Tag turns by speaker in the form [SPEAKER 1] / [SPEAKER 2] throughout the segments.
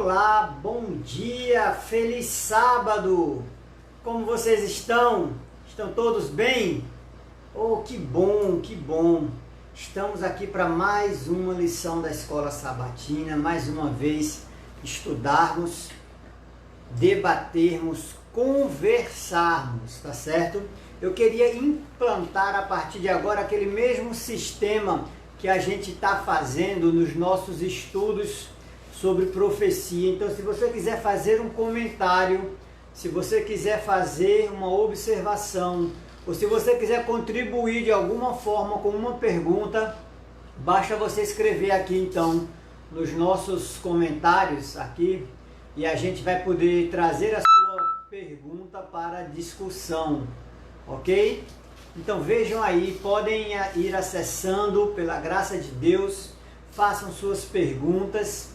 [SPEAKER 1] Olá, bom dia, feliz sábado! Como vocês estão? Estão todos bem? Oh, que bom, que bom! Estamos aqui para mais uma lição da Escola Sabatina, mais uma vez estudarmos, debatermos, conversarmos, tá certo? Eu queria implantar a partir de agora aquele mesmo sistema que a gente está fazendo nos nossos estudos sobre profecia. Então, se você quiser fazer um comentário, se você quiser fazer uma observação, ou se você quiser contribuir de alguma forma com uma pergunta, basta você escrever aqui então nos nossos comentários aqui e a gente vai poder trazer a sua pergunta para discussão, ok? Então vejam aí, podem ir acessando pela graça de Deus, façam suas perguntas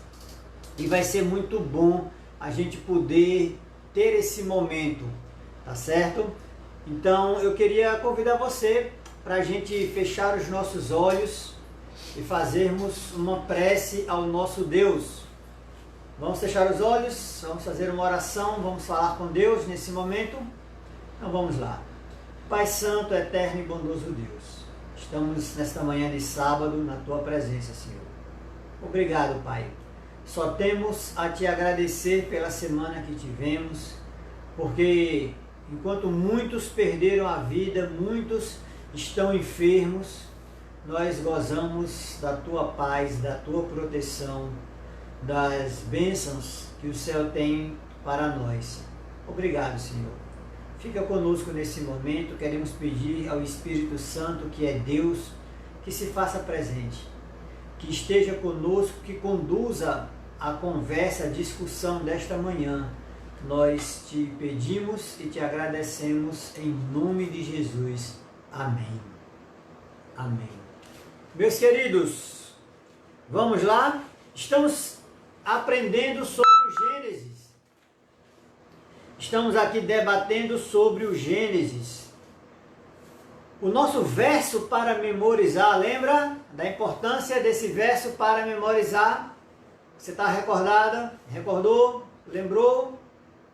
[SPEAKER 1] e vai ser muito bom a gente poder ter esse momento, tá certo? Então eu queria convidar você para a gente fechar os nossos olhos e fazermos uma prece ao nosso Deus. Vamos fechar os olhos, vamos fazer uma oração, vamos falar com Deus nesse momento. Então vamos lá. Pai Santo, Eterno e Bondoso Deus, estamos nesta manhã de sábado na Tua presença, Senhor. Obrigado, Pai. Só temos a Te agradecer pela semana que tivemos, porque enquanto muitos perderam a vida, muitos estão enfermos, nós gozamos da Tua paz, da Tua proteção, das bênçãos que o céu tem para nós. Obrigado, Senhor. Fica conosco nesse momento, queremos pedir ao Espírito Santo, que é Deus, que se faça presente, que esteja conosco, que conduza a conversa, a discussão desta manhã. Nós te pedimos e te agradecemos em nome de Jesus. Amém. Amém. Meus queridos, vamos lá? Estamos aprendendo sobre o Gênesis. Estamos aqui debatendo sobre o Gênesis. O nosso verso para memorizar, lembra da importância desse verso para memorizar? Você está recordada? Recordou? Lembrou?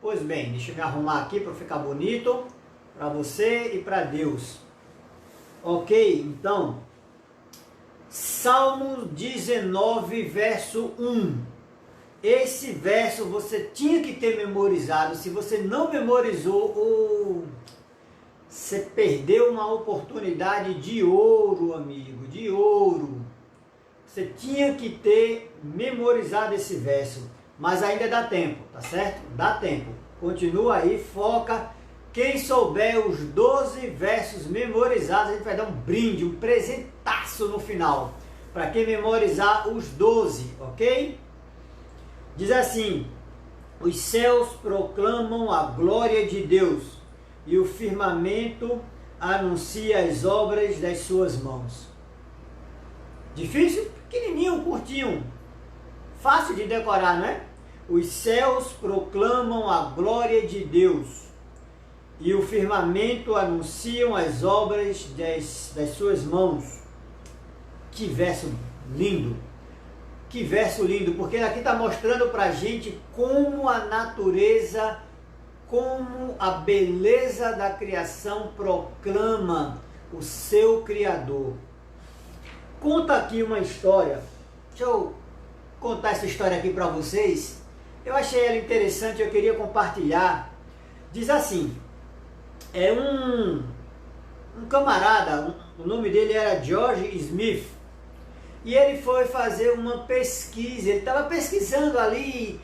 [SPEAKER 1] Pois bem, deixa eu me arrumar aqui para ficar bonito para você e para Deus. Ok, então, Salmo 19, verso 1. Esse verso você tinha que ter memorizado. Se você não memorizou, você perdeu uma oportunidade de ouro, amigo, de ouro. Você tinha que ter memorizado esse verso, mas ainda dá tempo, tá certo? Dá tempo. Continua aí, foca. Quem souber os 12 versos memorizados, a gente vai dar um brinde, um presentaço no final, para quem memorizar os 12, ok? Diz assim: os céus proclamam a glória de Deus, e o firmamento anuncia as obras das suas mãos. Difícil? Pequenininho, curtinho. Fácil de decorar, não é? Os céus proclamam a glória de Deus, e o firmamento anunciam as obras das suas mãos. Que verso lindo! Que verso lindo, porque aqui está mostrando para a gente como a natureza, como a beleza da criação proclama o seu Criador. Conta aqui uma história, deixa eu contar essa história aqui para vocês. Eu achei ela interessante, eu queria compartilhar. Diz assim, é um camarada, o nome dele era George Smith, e ele foi fazer uma pesquisa. Ele estava pesquisando ali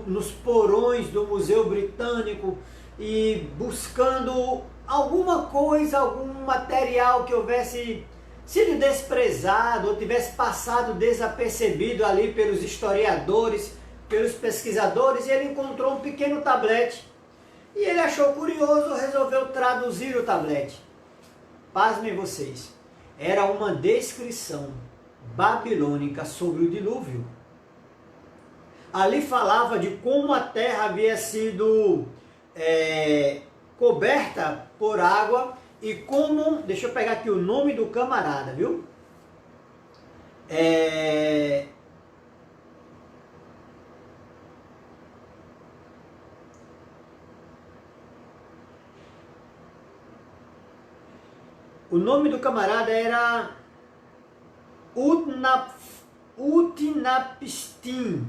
[SPEAKER 1] nos porões do Museu Britânico e buscando alguma coisa, algum material que houvesse sido desprezado ou tivesse passado desapercebido ali pelos historiadores, pelos pesquisadores, e ele encontrou um pequeno tablete. E ele achou curioso, resolveu traduzir o tablete. Pasmem vocês, era uma descrição babilônica sobre o dilúvio. Ali falava de como a terra havia sido coberta por água e como, deixa eu pegar aqui o nome do camarada, viu? O nome do camarada era Utnapishtim.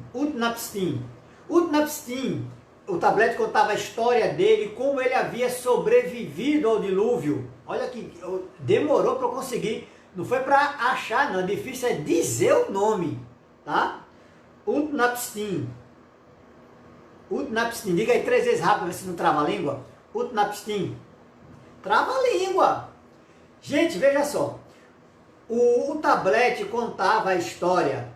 [SPEAKER 1] Utnapishtim, o tablete contava a história dele, como ele havia sobrevivido ao dilúvio. Olha que demorou para eu conseguir, não foi para achar não, difícil é dizer o nome, tá? Utnapishtim, diga aí 3 vezes rápido, ver se não trava a língua. Utnapishtim, trava a língua. Gente, veja só, o tablete contava a história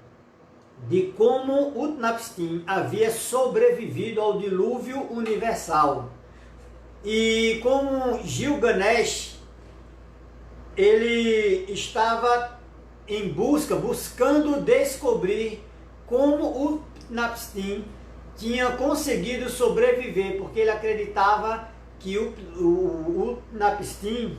[SPEAKER 1] de como Utnapishtim havia sobrevivido ao dilúvio universal. E como Gilgamesh, ele estava em buscando descobrir como Utnapishtim tinha conseguido sobreviver, porque ele acreditava que o Utnapishtim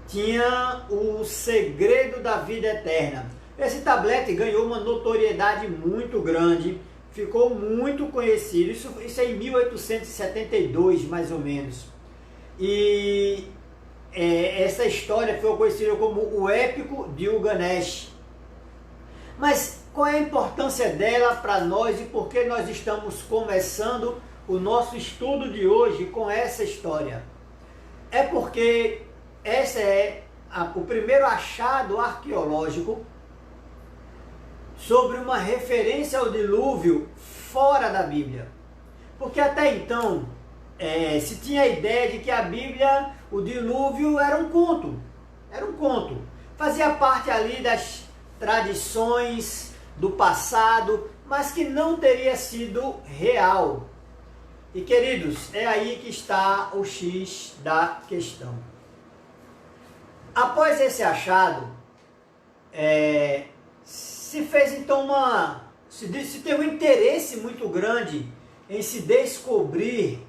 [SPEAKER 1] tinha o segredo da vida eterna. Esse tablete ganhou uma notoriedade muito grande, ficou muito conhecido, isso é em 1872 mais ou menos. E essa história foi conhecida como o Épico de Gilgamesh. Mas qual é a importância dela para nós e por que nós estamos começando o nosso estudo de hoje com essa história? É porque esse é o primeiro achado arqueológico sobre uma referência ao dilúvio fora da Bíblia. Porque até então se tinha a ideia de que a Bíblia, o dilúvio era um conto. Era um conto. Fazia parte ali das tradições do passado, mas que não teria sido real. E queridos, é aí que está o X da questão. Após esse achado, se fez então se teve um interesse muito grande em se descobrir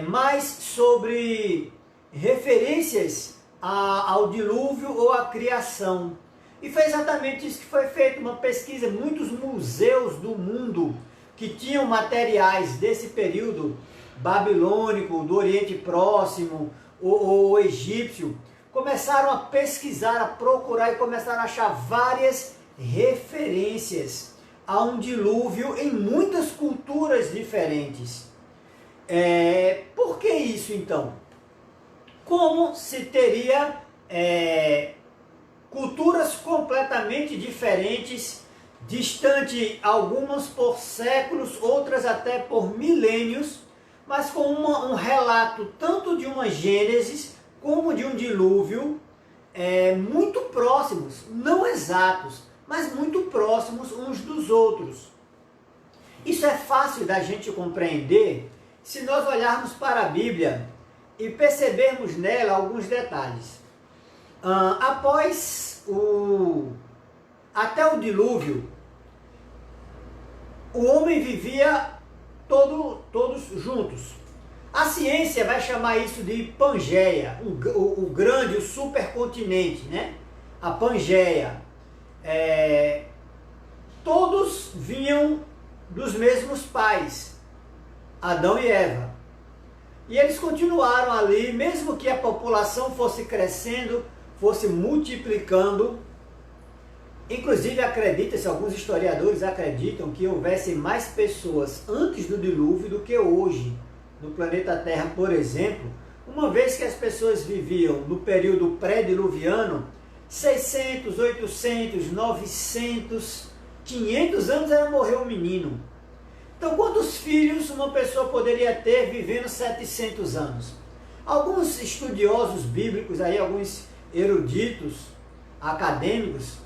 [SPEAKER 1] mais sobre referências ao dilúvio ou à criação. E foi exatamente isso que foi feito, uma pesquisa. Muitos museus do mundo que tinham materiais desse período babilônico, do Oriente Próximo ou egípcio, começaram a pesquisar, a procurar e começaram a achar várias referências a um dilúvio em muitas culturas diferentes. Por que isso então? Como se teria culturas completamente diferentes, distante algumas por séculos, outras até por milênios, mas com um relato tanto de uma Gênesis como de um dilúvio muito próximos, não exatos, mas muito próximos uns dos outros. Isso é fácil da gente compreender se nós olharmos para a Bíblia e percebermos nela alguns detalhes. Até o dilúvio, o homem vivia todos juntos. A ciência vai chamar isso de Pangeia, o grande, o supercontinente, né? A Pangeia. Todos vinham dos mesmos pais, Adão e Eva. E eles continuaram ali, mesmo que a população fosse crescendo, fosse multiplicando. Inclusive acredita-se, alguns historiadores acreditam que houvesse mais pessoas antes do dilúvio do que hoje no planeta Terra, por exemplo, uma vez que as pessoas viviam no período pré-diluviano, 600, 800, 900, 500 anos era morrer um menino. Então, quantos filhos uma pessoa poderia ter vivendo 700 anos? Alguns estudiosos bíblicos, alguns eruditos, acadêmicos,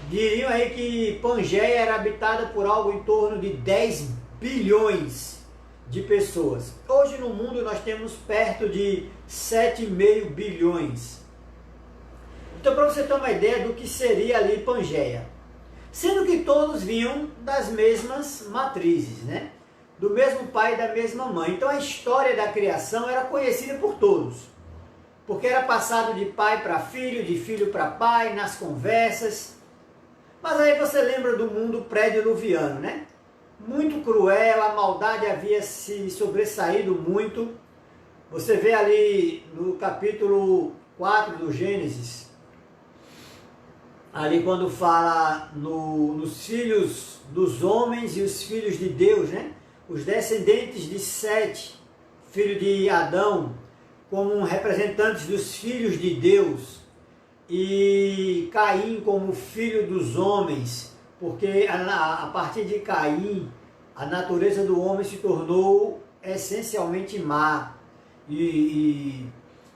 [SPEAKER 1] diriam aí que Pangeia era habitada por algo em torno de 10 bilhões de pessoas. Hoje no mundo nós temos perto de 7,5 bilhões. Então, para você ter uma ideia do que seria ali Pangeia. Sendo que todos vinham das mesmas matrizes, né? Do mesmo pai e da mesma mãe. Então a história da criação era conhecida por todos. Porque era passado de pai para filho, de filho para pai, nas conversas. Mas aí você lembra do mundo pré-diluviano, né? Muito cruel, a maldade havia se sobressaído muito. Você vê ali no capítulo 4 do Gênesis, ali quando fala nos filhos dos homens e os filhos de Deus, né? Os descendentes de Sete, filho de Adão, como representantes dos filhos de Deus, e Caim como filho dos homens, porque a partir de Caim, a natureza do homem se tornou essencialmente má, e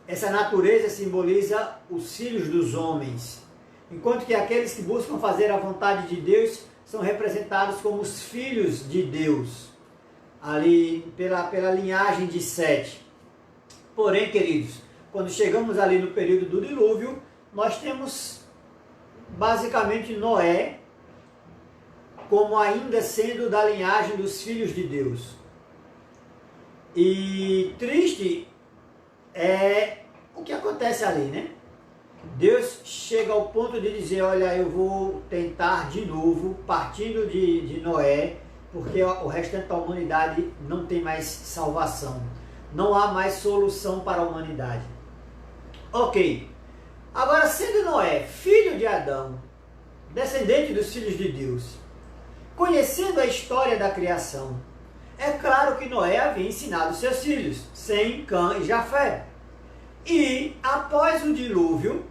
[SPEAKER 1] essa natureza simboliza os filhos dos homens, enquanto que aqueles que buscam fazer a vontade de Deus são representados como os filhos de Deus, ali pela linhagem de Sete. Porém, queridos, quando chegamos ali no período do dilúvio, nós temos basicamente Noé como ainda sendo da linhagem dos filhos de Deus. E triste é o que acontece ali, né? Deus chega ao ponto de dizer, olha, eu vou tentar de novo, partindo de Noé, porque o restante da humanidade não tem mais salvação. Não há mais solução para a humanidade. Ok. Agora, sendo Noé filho de Adão, descendente dos filhos de Deus, conhecendo a história da criação, é claro que Noé havia ensinado seus filhos, Sem, Cã e Jafé. E, após o dilúvio,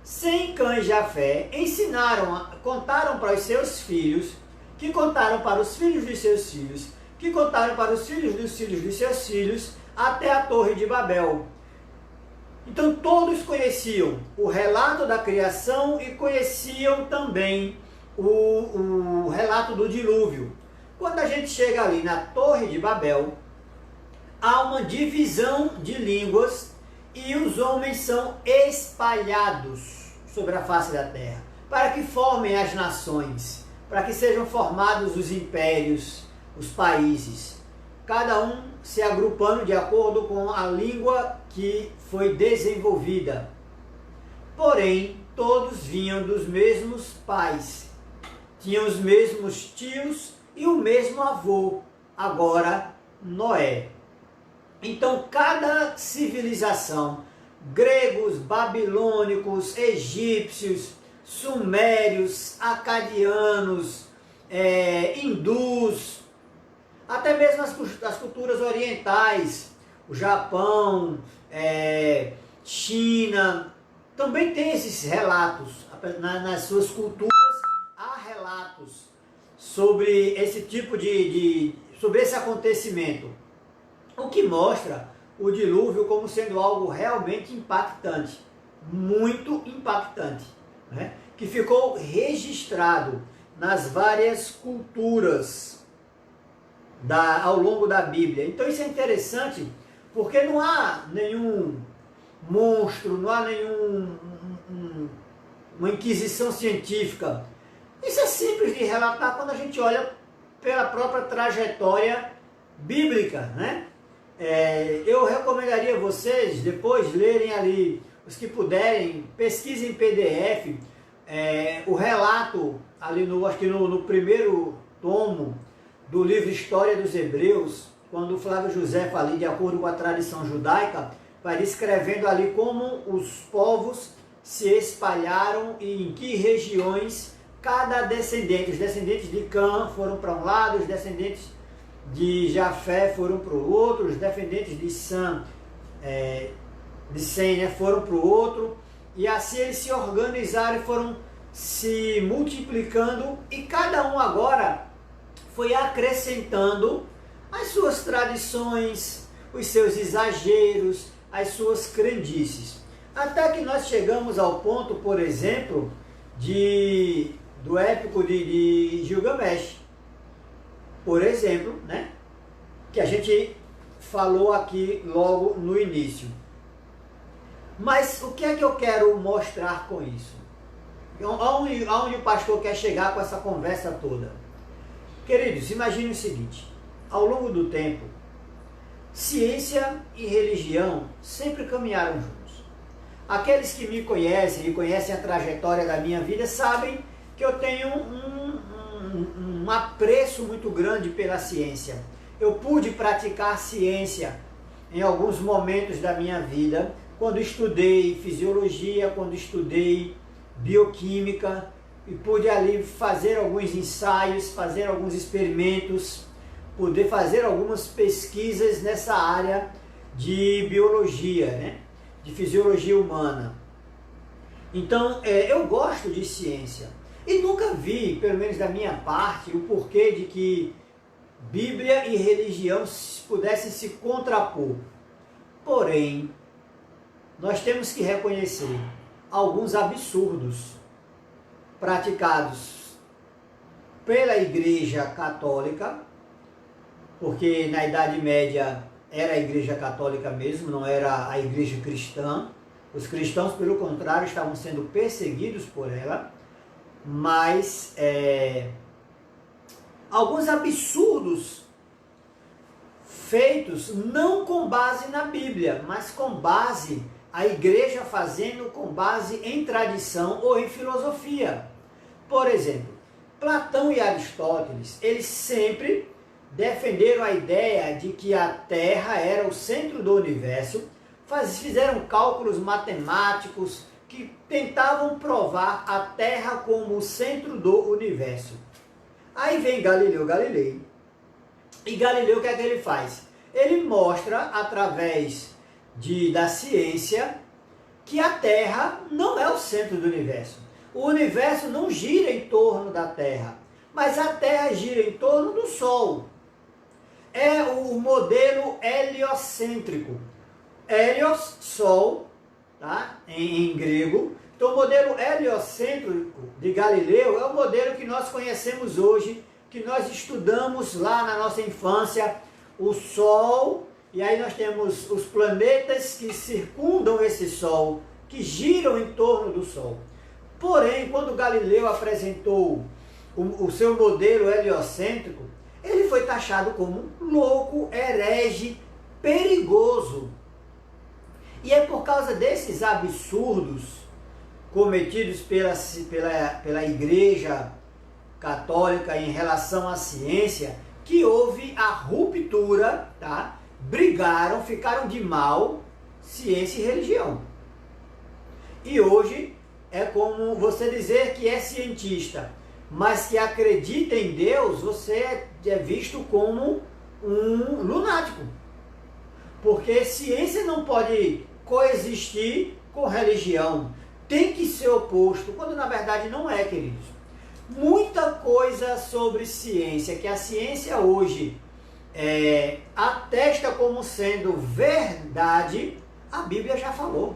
[SPEAKER 1] Sem, Cã e Jafé contaram para os seus filhos, que contaram para os filhos de seus filhos, que contaram para os filhos dos seus filhos, até a Torre de Babel. Então todos conheciam o relato da criação e conheciam também o relato do dilúvio. Quando a gente chega ali na Torre de Babel, há uma divisão de línguas e os homens são espalhados sobre a face da terra, para que formem as nações, para que sejam formados os impérios, os países, cada um se agrupando de acordo com a língua que foi desenvolvida. Porém, todos vinham dos mesmos pais, tinham os mesmos tios e o mesmo avô, agora Noé. Então, cada civilização, gregos, babilônicos, egípcios, sumérios, acadianos, hindus, até mesmo as culturas orientais, o Japão, China, também tem esses relatos. Nas suas culturas há relatos sobre esse tipo sobre esse acontecimento, o que mostra o dilúvio como sendo algo realmente impactante, muito impactante, né? Que ficou registrado nas várias culturas ao longo da Bíblia. Então isso é interessante, porque não há nenhum monstro, não há uma inquisição científica. Isso é simples de relatar quando a gente olha pela própria trajetória bíblica, né? Eu recomendaria vocês depois lerem ali, os que puderem, pesquisem em PDF, o relato ali acho que no primeiro tomo do livro História dos Hebreus, quando o Flávio José ali, de acordo com a tradição judaica, vai descrevendo ali como os povos se espalharam e em que regiões cada descendente, os descendentes de Cã foram para um lado, os descendentes de Jafé foram para o outro, os descendentes de Sem, né, foram para o outro, e assim eles se organizaram e foram se multiplicando, e cada um agora foi acrescentando as suas tradições, os seus exageros, as suas crendices. Até que nós chegamos ao ponto, por exemplo, do épico de Gilgamesh, por exemplo, né, que a gente falou aqui logo no início. Mas o que é que eu quero mostrar com isso? Aonde o pastor quer chegar com essa conversa toda? Queridos, imagine o seguinte: ao longo do tempo, ciência e religião sempre caminharam juntos. Aqueles que me conhecem e conhecem a trajetória da minha vida sabem que eu tenho um apreço muito grande pela ciência. Eu pude praticar ciência em alguns momentos da minha vida, quando estudei fisiologia, quando estudei bioquímica, e pude ali fazer alguns ensaios, fazer alguns experimentos, poder fazer algumas pesquisas nessa área de biologia, né? De fisiologia humana. Então, eu gosto de ciência e nunca vi, pelo menos da minha parte, o porquê de que Bíblia e religião pudessem se contrapor. Porém, nós temos que reconhecer alguns absurdos praticados pela Igreja Católica, porque na Idade Média era a Igreja Católica mesmo, não era a Igreja Cristã. Os cristãos, pelo contrário, estavam sendo perseguidos por ela, mas alguns absurdos feitos não com base na Bíblia, mas com base, a igreja fazendo com base em tradição ou em filosofia. Por exemplo, Platão e Aristóteles, eles sempre defenderam a ideia de que a Terra era o centro do universo, fizeram cálculos matemáticos que tentavam provar a Terra como o centro do universo. Aí vem Galileu Galilei, e Galileu o que é que ele faz? Ele mostra, através da ciência, que a Terra não é o centro do universo. O universo não gira em torno da Terra, mas a Terra gira em torno do Sol. É o modelo heliocêntrico. Helios, Sol, tá? em grego. Então o modelo heliocêntrico de Galileu é o modelo que nós conhecemos hoje, que nós estudamos lá na nossa infância, o Sol, e aí nós temos os planetas que circundam esse Sol, que giram em torno do Sol. Porém, quando Galileu apresentou o seu modelo heliocêntrico, ele foi taxado como louco, herege, perigoso. E é por causa desses absurdos cometidos pela Igreja Católica em relação à ciência que houve a ruptura, tá? Brigaram, ficaram de mal ciência e religião. E hoje é como você dizer que é cientista, mas que acredita em Deus, você é visto como um lunático. Porque ciência não pode coexistir com religião. Tem que ser oposto, quando na verdade não é, queridos. Muita coisa sobre ciência, que a ciência hoje atesta como sendo verdade, a Bíblia já falou.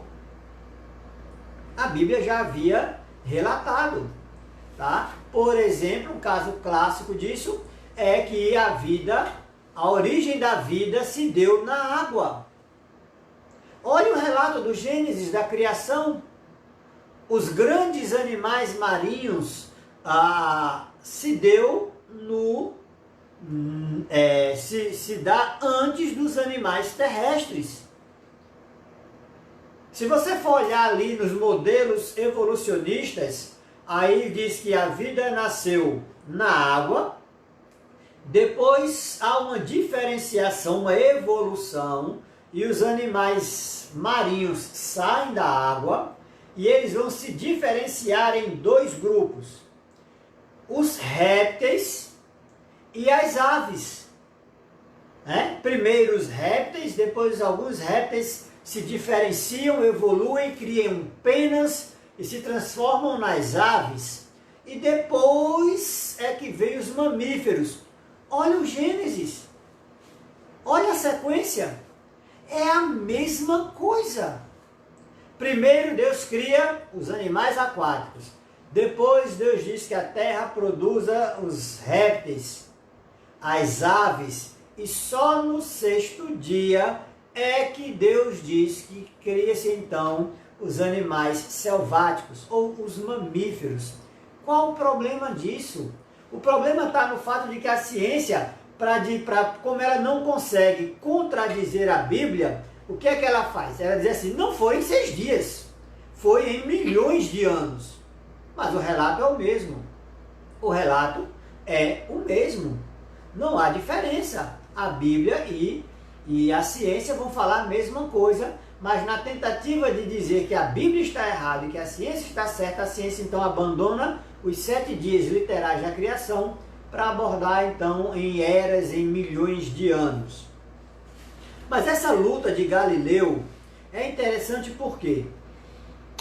[SPEAKER 1] A Bíblia já havia relatado. Tá? Por exemplo, um caso clássico disso é que a origem da vida se deu na água. Olha o relato do Gênesis, da criação. Os grandes animais marinhos se dá antes dos animais terrestres. Se você for olhar ali nos modelos evolucionistas, aí diz que a vida nasceu na água, depois há uma diferenciação, uma evolução, e os animais marinhos saem da água, e eles vão se diferenciar em dois grupos: os répteis e as aves. Primeiro os répteis, depois alguns répteis se diferenciam, evoluem, criam penas e se transformam nas aves. E depois é que vem os mamíferos. Olha o Gênesis. Olha a sequência. É a mesma coisa. Primeiro Deus cria os animais aquáticos. Depois Deus diz que a terra produza os répteis, as aves. E só no sexto dia é que Deus diz que cria-se então os animais selváticos ou os mamíferos. Qual o problema disso? O problema está no fato de que a ciência, como ela não consegue contradizer a Bíblia, o que é que ela faz? Ela diz assim: não foi em 6 dias, foi em milhões de anos. Mas o relato é o mesmo. O relato é o mesmo. Não há diferença. A Bíblia e a ciência vão falar a mesma coisa, mas na tentativa de dizer que a Bíblia está errada e que a ciência está certa, a ciência então abandona os 7 dias literais da criação para abordar então em eras, em milhões de anos. Mas essa luta de Galileu é interessante por quê?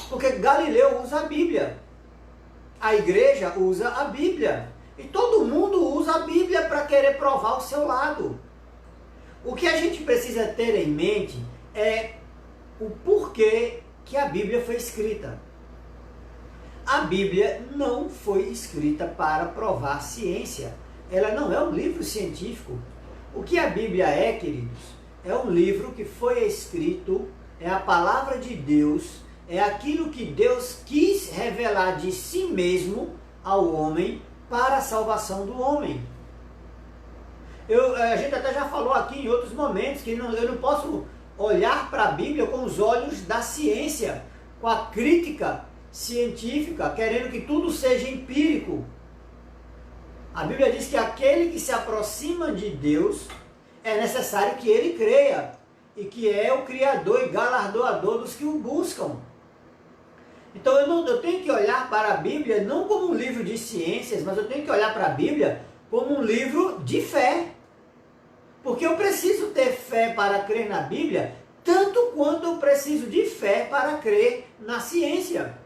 [SPEAKER 1] Porque Galileu usa a Bíblia, a igreja usa a Bíblia, e todo mundo usa a Bíblia para querer provar o seu lado. O que a gente precisa ter em mente é o porquê que a Bíblia foi escrita. A Bíblia não foi escrita para provar ciência. Ela não é um livro científico. O que a Bíblia é, queridos, é um livro que foi escrito, é a palavra de Deus, é aquilo que Deus quis revelar de si mesmo ao homem para a salvação do homem. A gente até já falou aqui em outros momentos que eu não posso olhar para a Bíblia com os olhos da ciência, com a crítica científica, querendo que tudo seja empírico. A Bíblia diz que aquele que se aproxima de Deus é necessário que ele creia, e que é o Criador e galardoador dos que o buscam. Então eu tenho que olhar para a Bíblia não como um livro de ciências, mas eu tenho que olhar para a Bíblia como um livro de fé. Porque eu preciso ter fé para crer na Bíblia, tanto quanto eu preciso de fé para crer na ciência.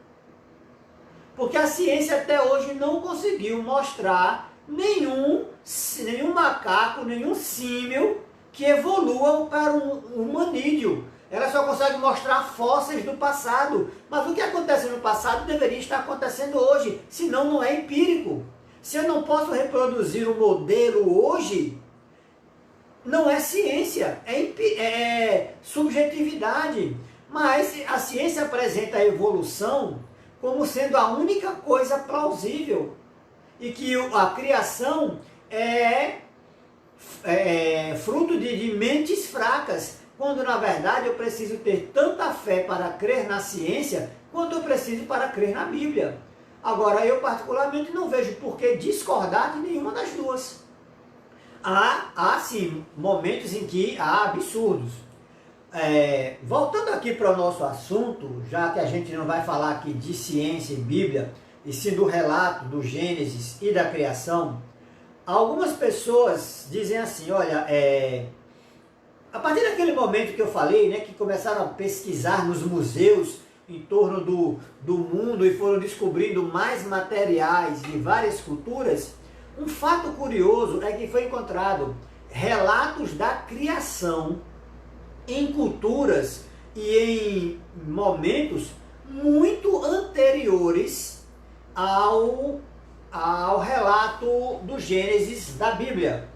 [SPEAKER 1] Porque a ciência até hoje não conseguiu mostrar nenhum macaco, nenhum símil que evolua para um humanídeo. Ela só consegue mostrar fósseis do passado. Mas o que acontece no passado deveria estar acontecendo hoje, senão não é empírico. Se eu não posso reproduzir o modelo hoje, não é ciência, é subjetividade. Mas a ciência apresenta a evolução como sendo a única coisa plausível. E que a criação é fruto de mentes fracas, quando na verdade eu preciso ter tanta fé para crer na ciência, quanto eu preciso para crer na Bíblia. Agora, eu particularmente não vejo por que discordar de nenhuma das duas. Há sim momentos em que há absurdos. Voltando aqui para o nosso assunto, já que a gente não vai falar aqui de ciência e Bíblia, e sim do relato do Gênesis e da criação, algumas pessoas dizem assim, olha, a partir daquele momento que eu falei, né, que começaram a pesquisar nos museus em torno do mundo e foram descobrindo mais materiais de várias culturas, um fato curioso é que foi encontrado relatos da criação em culturas e em momentos muito anteriores ao relato do Gênesis da Bíblia.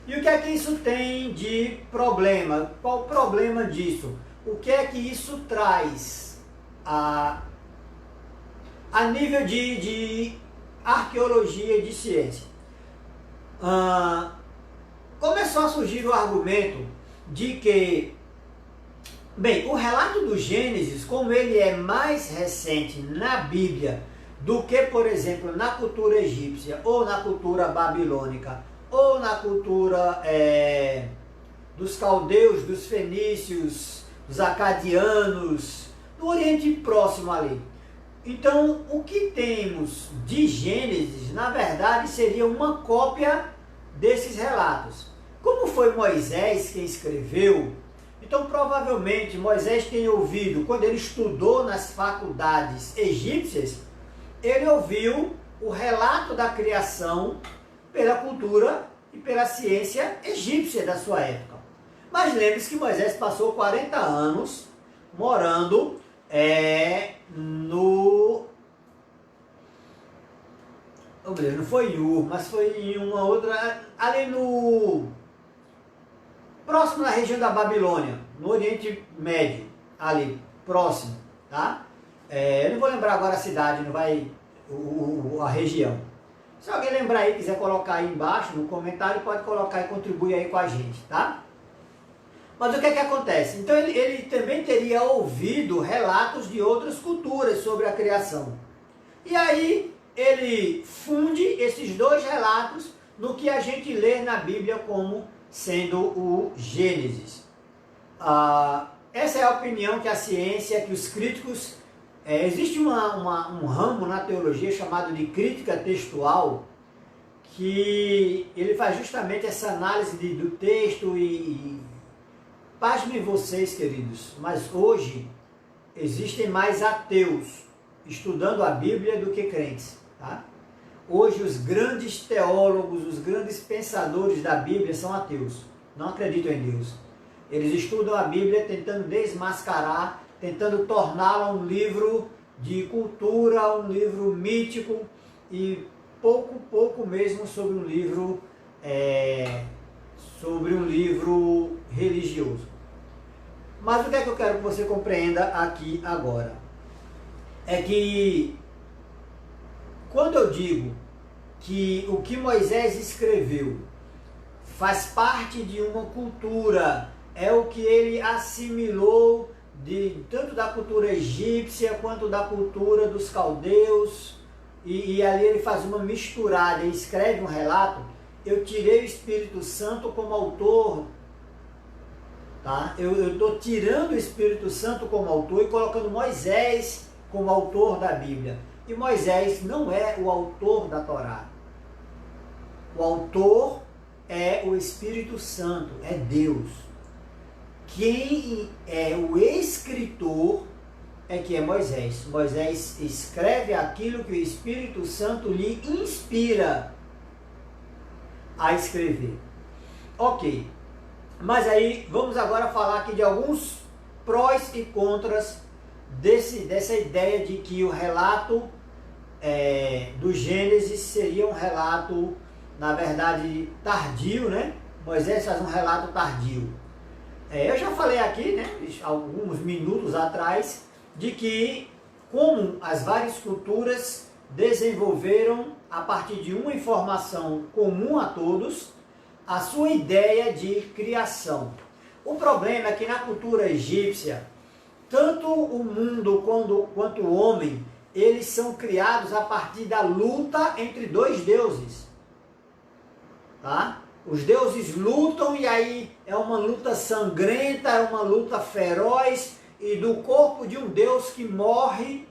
[SPEAKER 1] E o que é que isso tem de problema? Qual o problema disso? O que é que isso traz a nível de arqueologia e de ciência? Começou a surgir o argumento de que, bem, o relato do Gênesis, como ele é mais recente na Bíblia do que, por exemplo, na cultura egípcia, ou na cultura babilônica, ou na cultura dos caldeus, dos fenícios, dos acadianos, do Oriente Próximo ali. Então, o que temos de Gênesis, na verdade, seria uma cópia desses relatos. Como foi Moisés quem escreveu, então provavelmente Moisés tem ouvido, quando ele estudou nas faculdades egípcias, ele ouviu o relato da criação pela cultura e pela ciência egípcia da sua época. Mas lembre-se que Moisés passou 40 anos morando não foi em Ur, mas foi em uma outra, ali próximo da região da Babilônia, no Oriente Médio, ali, próximo, tá? Eu não vou lembrar agora a cidade, não vai, a região. Se alguém lembrar aí, quiser colocar aí embaixo no comentário, pode colocar e contribuir aí com a gente, tá? Mas o que é que acontece? Então ele também teria ouvido relatos de outras culturas sobre a criação. E aí ele funde esses dois relatos no que a gente lê na Bíblia como sendo o Gênesis. essa é a opinião que a ciência, que os críticos... existe um ramo na teologia chamado de crítica textual, que ele faz justamente essa análise do texto e pasmem vocês, queridos, mas hoje existem mais ateus estudando a Bíblia do que crentes, tá? Hoje os grandes teólogos, os grandes pensadores da Bíblia são ateus, não acreditam em Deus. Eles estudam a Bíblia tentando desmascarar, tentando torná-la um livro de cultura, um livro mítico e pouco mesmo sobre um livro religioso. Mas o que é que eu quero que você compreenda aqui agora? É que quando eu digo que o que Moisés escreveu faz parte de uma cultura, é o que ele assimilou tanto da cultura egípcia quanto da cultura dos caldeus, e ali ele faz uma misturada e escreve um relato. Eu tirei o Espírito Santo como autor, tá? Eu estou tirando o Espírito Santo como autor e colocando Moisés como autor da Bíblia. E Moisés não é o autor da Torá. O autor é o Espírito Santo, é Deus. Quem é o escritor é que é Moisés. Moisés escreve aquilo que o Espírito Santo lhe inspira a escrever. Ok, mas aí vamos agora falar aqui de alguns prós e contras dessa ideia de que o relato do Gênesis seria um relato, na verdade, tardio, né? Moisés faz um relato tardio. Eu já falei aqui, né, alguns minutos atrás, de que como as várias culturas desenvolveram, a partir de uma informação comum a todos, a sua ideia de criação. O problema é que na cultura egípcia, tanto o mundo quanto o homem, eles são criados a partir da luta entre dois deuses. Tá? Os deuses lutam e aí é uma luta sangrenta, é uma luta feroz, e do corpo de um deus que morre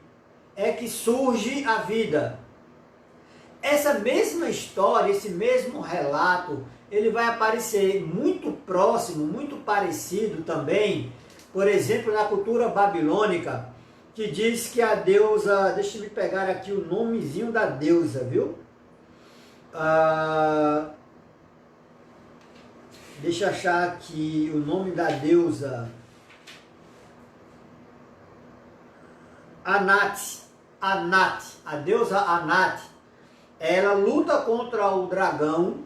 [SPEAKER 1] é que surge a vida. Essa mesma história, esse mesmo relato, ele vai aparecer muito próximo, muito parecido também, por exemplo, na cultura babilônica, que diz que a deusa, deixa eu pegar aqui o nomezinho da deusa, viu? Deixa eu achar aqui o nome da deusa. Anat, a deusa Anat, ela luta contra o dragão,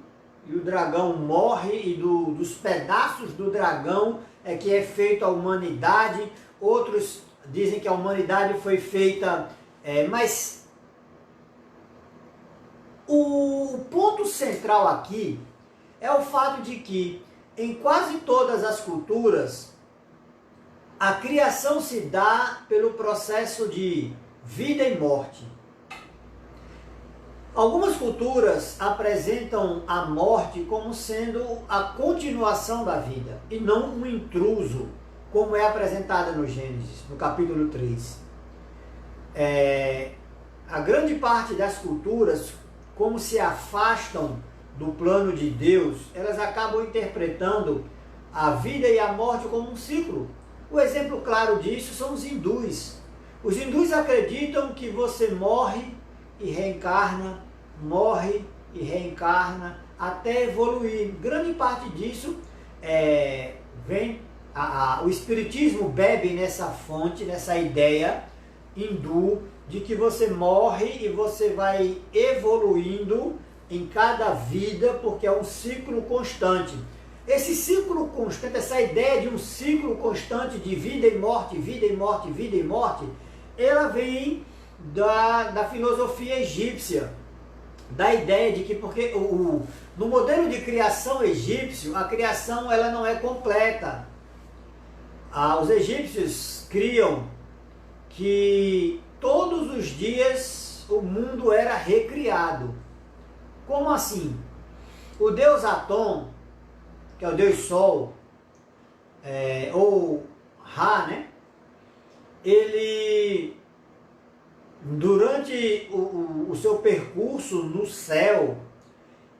[SPEAKER 1] e o dragão morre, e dos pedaços do dragão é que é feita a humanidade. Outros dizem que a humanidade foi feita, mas o ponto central aqui é o fato de que em quase todas as culturas a criação se dá pelo processo de vida e morte. Algumas culturas apresentam a morte como sendo a continuação da vida e não um intruso, como é apresentada no Gênesis, no capítulo 3. A grande parte das culturas, como se afastam do plano de Deus, elas acabam interpretando a vida e a morte como um ciclo. O exemplo claro disso são os hindus. Os hindus acreditam que você morre e reencarna, morre e reencarna, até evoluir. Grande parte disso vem... o espiritismo bebe nessa fonte, nessa ideia hindu, de que você morre e você vai evoluindo em cada vida, porque é um ciclo constante. Esse ciclo constante, essa ideia de um ciclo constante de vida e morte, vida e morte, vida e morte, ela vem da filosofia egípcia, da ideia de que, porque no modelo de criação egípcio, a criação ela não é completa. Os egípcios criam que todos os dias o mundo era recriado. Como assim? O deus Atom, que é o deus Sol, ou Ra, né? Ele, durante o seu percurso no céu,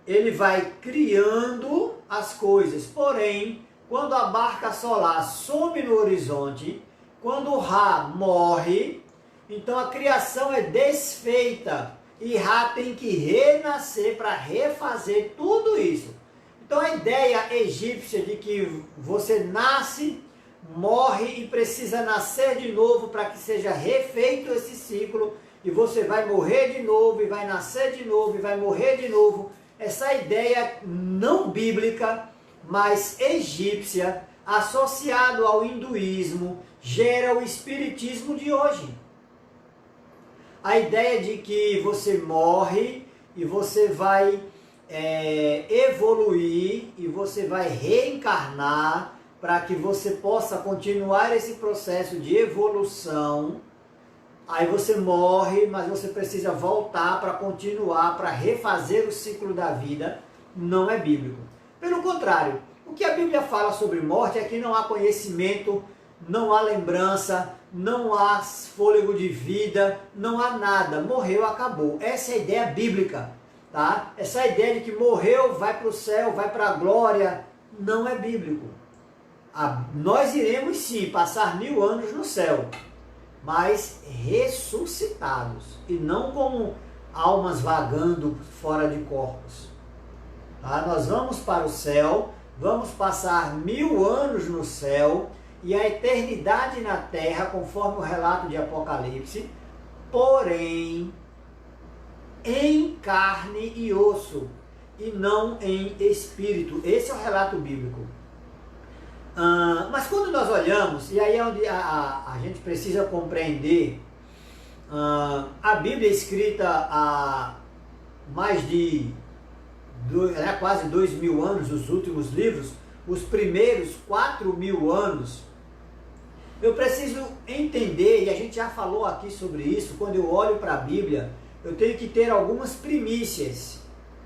[SPEAKER 1] ele vai criando as coisas. Porém, quando a barca solar some no horizonte, quando Ra morre, então a criação é desfeita e Ra tem que renascer para refazer tudo isso. Então a ideia egípcia de que você nasce, morre e precisa nascer de novo para que seja refeito esse ciclo, e você vai morrer de novo, e vai nascer de novo, e vai morrer de novo. Essa ideia não bíblica, mas egípcia, associado ao hinduísmo, gera o espiritismo de hoje. A ideia de que você morre e você vai evoluir e você vai reencarnar para que você possa continuar esse processo de evolução. Aí você morre, mas você precisa voltar para continuar, para refazer o ciclo da vida. Não é bíblico. Pelo contrário, o que a Bíblia fala sobre morte é que não há conhecimento, não há lembrança, não há fôlego de vida, não há nada. Morreu, acabou. Essa é a ideia bíblica, tá? Essa ideia de que morreu, vai para o céu, vai para a glória, não é bíblico. Nós iremos sim passar 1000 anos no céu, mas ressuscitados, e não como almas vagando fora de corpos. Tá? Nós vamos para o céu, vamos passar 1000 anos no céu, e a eternidade na terra, conforme o relato de Apocalipse, porém em carne e osso, e não em espírito. Esse é o relato bíblico. Mas quando nós olhamos, e aí é onde a gente precisa compreender, a Bíblia é escrita há mais de quase 2000 anos, os últimos livros, os primeiros 4000 anos, eu preciso entender, e a gente já falou aqui sobre isso, quando eu olho para a Bíblia, eu tenho que ter algumas primícias.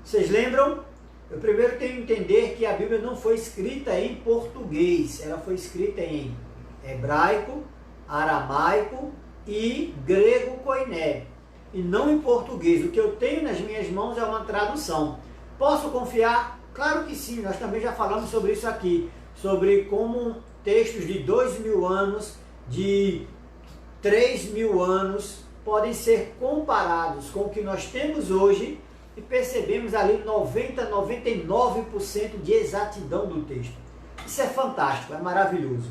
[SPEAKER 1] Vocês lembram? Eu primeiro tenho que entender que a Bíblia não foi escrita em português, ela foi escrita em hebraico, aramaico e grego koiné, e não em português. O que eu tenho nas minhas mãos é uma tradução. Posso confiar? Claro que sim, nós também já falamos sobre isso aqui, sobre como textos de 2000 anos, de 3000 anos, podem ser comparados com o que nós temos hoje, e percebemos ali 99% de exatidão do texto. Isso é fantástico, é maravilhoso.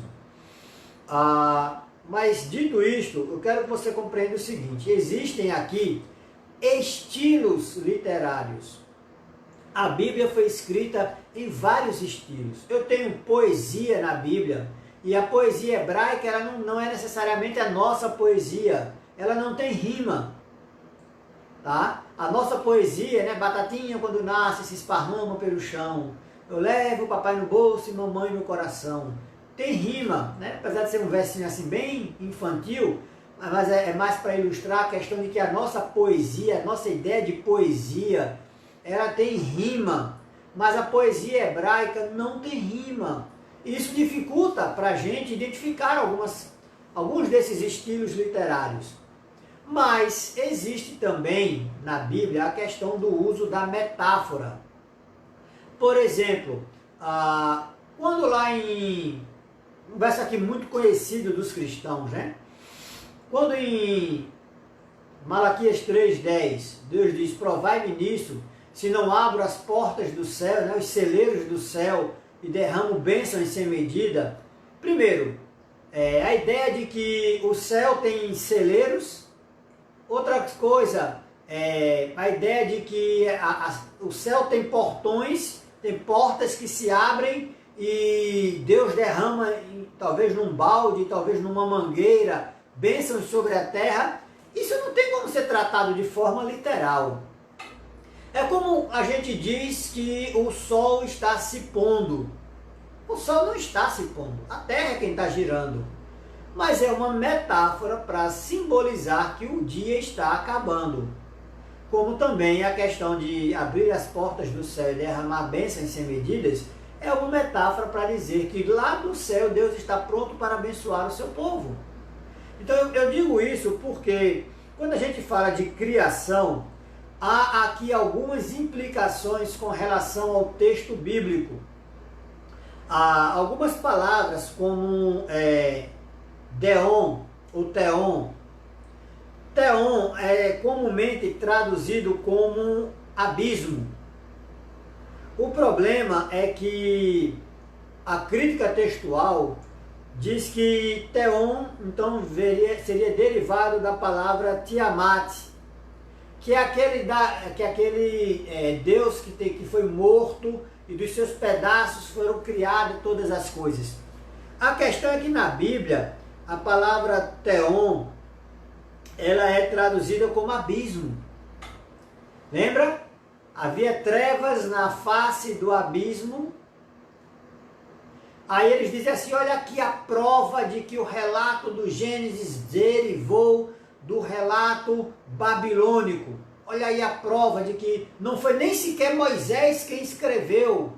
[SPEAKER 1] Mas dito isto, eu quero que você compreenda o seguinte: existem aqui estilos literários. A Bíblia foi escrita em vários estilos. Eu tenho poesia na Bíblia, e a poesia hebraica ela não é necessariamente a nossa poesia, ela não tem rima. Tá? A nossa poesia, né? Batatinha quando nasce se esparrama pelo chão, eu levo o papai no bolso e mamãe no coração. Tem rima, né? Apesar de ser um versinho assim bem infantil, mas é mais para ilustrar a questão de que a nossa poesia, a nossa ideia de poesia, ela tem rima, mas a poesia hebraica não tem rima. Isso dificulta para a gente identificar alguns desses estilos literários. Mas existe também na Bíblia a questão do uso da metáfora. Por exemplo, quando lá em um verso aqui muito conhecido dos cristãos, né? Quando em Malaquias 3,10, Deus diz: provai-me nisso, se não abro as portas do céu, né, os celeiros do céu, e derramo bênçãos sem medida. Primeiro, a ideia de que o céu tem celeiros. Outra coisa, a ideia de que o céu tem portões, tem portas que se abrem e Deus derrama, talvez num balde, talvez numa mangueira, bênçãos sobre a terra. Isso não tem como ser tratado de forma literal. É como a gente diz que o sol está se pondo. O sol não está se pondo, a terra é quem está girando. Mas é uma metáfora para simbolizar que o dia está acabando. Como também a questão de abrir as portas do céu e derramar bênçãos sem medidas é uma metáfora para dizer que lá do céu Deus está pronto para abençoar o seu povo. Então eu digo isso porque quando a gente fala de criação, há aqui algumas implicações com relação ao texto bíblico. Há algumas palavras como deon ou teon. Teon é comumente traduzido como abismo. O problema é que a crítica textual diz que teon, então, seria derivado da palavra Tiamat, que é aquele Deus que foi morto e dos seus pedaços foram criadas todas as coisas. A questão é que na Bíblia, a palavra teon, ela é traduzida como abismo. Lembra? Havia trevas na face do abismo. Aí eles dizem assim, olha aqui a prova de que o relato do Gênesis derivou do relato babilônico. Olha aí a prova de que não foi nem sequer Moisés quem escreveu,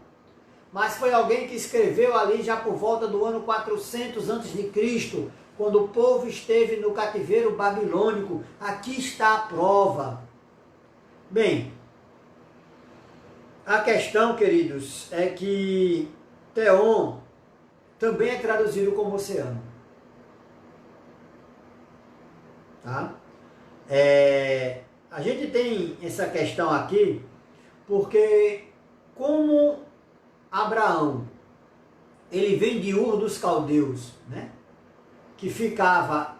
[SPEAKER 1] mas foi alguém que escreveu ali já por volta do ano 400 a.C., quando o povo esteve no cativeiro babilônico. Aqui está a prova. Bem, a questão, queridos, é que Teon também é traduzido como oceano. Tá? A gente tem essa questão aqui porque como Abraão, ele vem de Ur dos Caldeus, né? Que ficava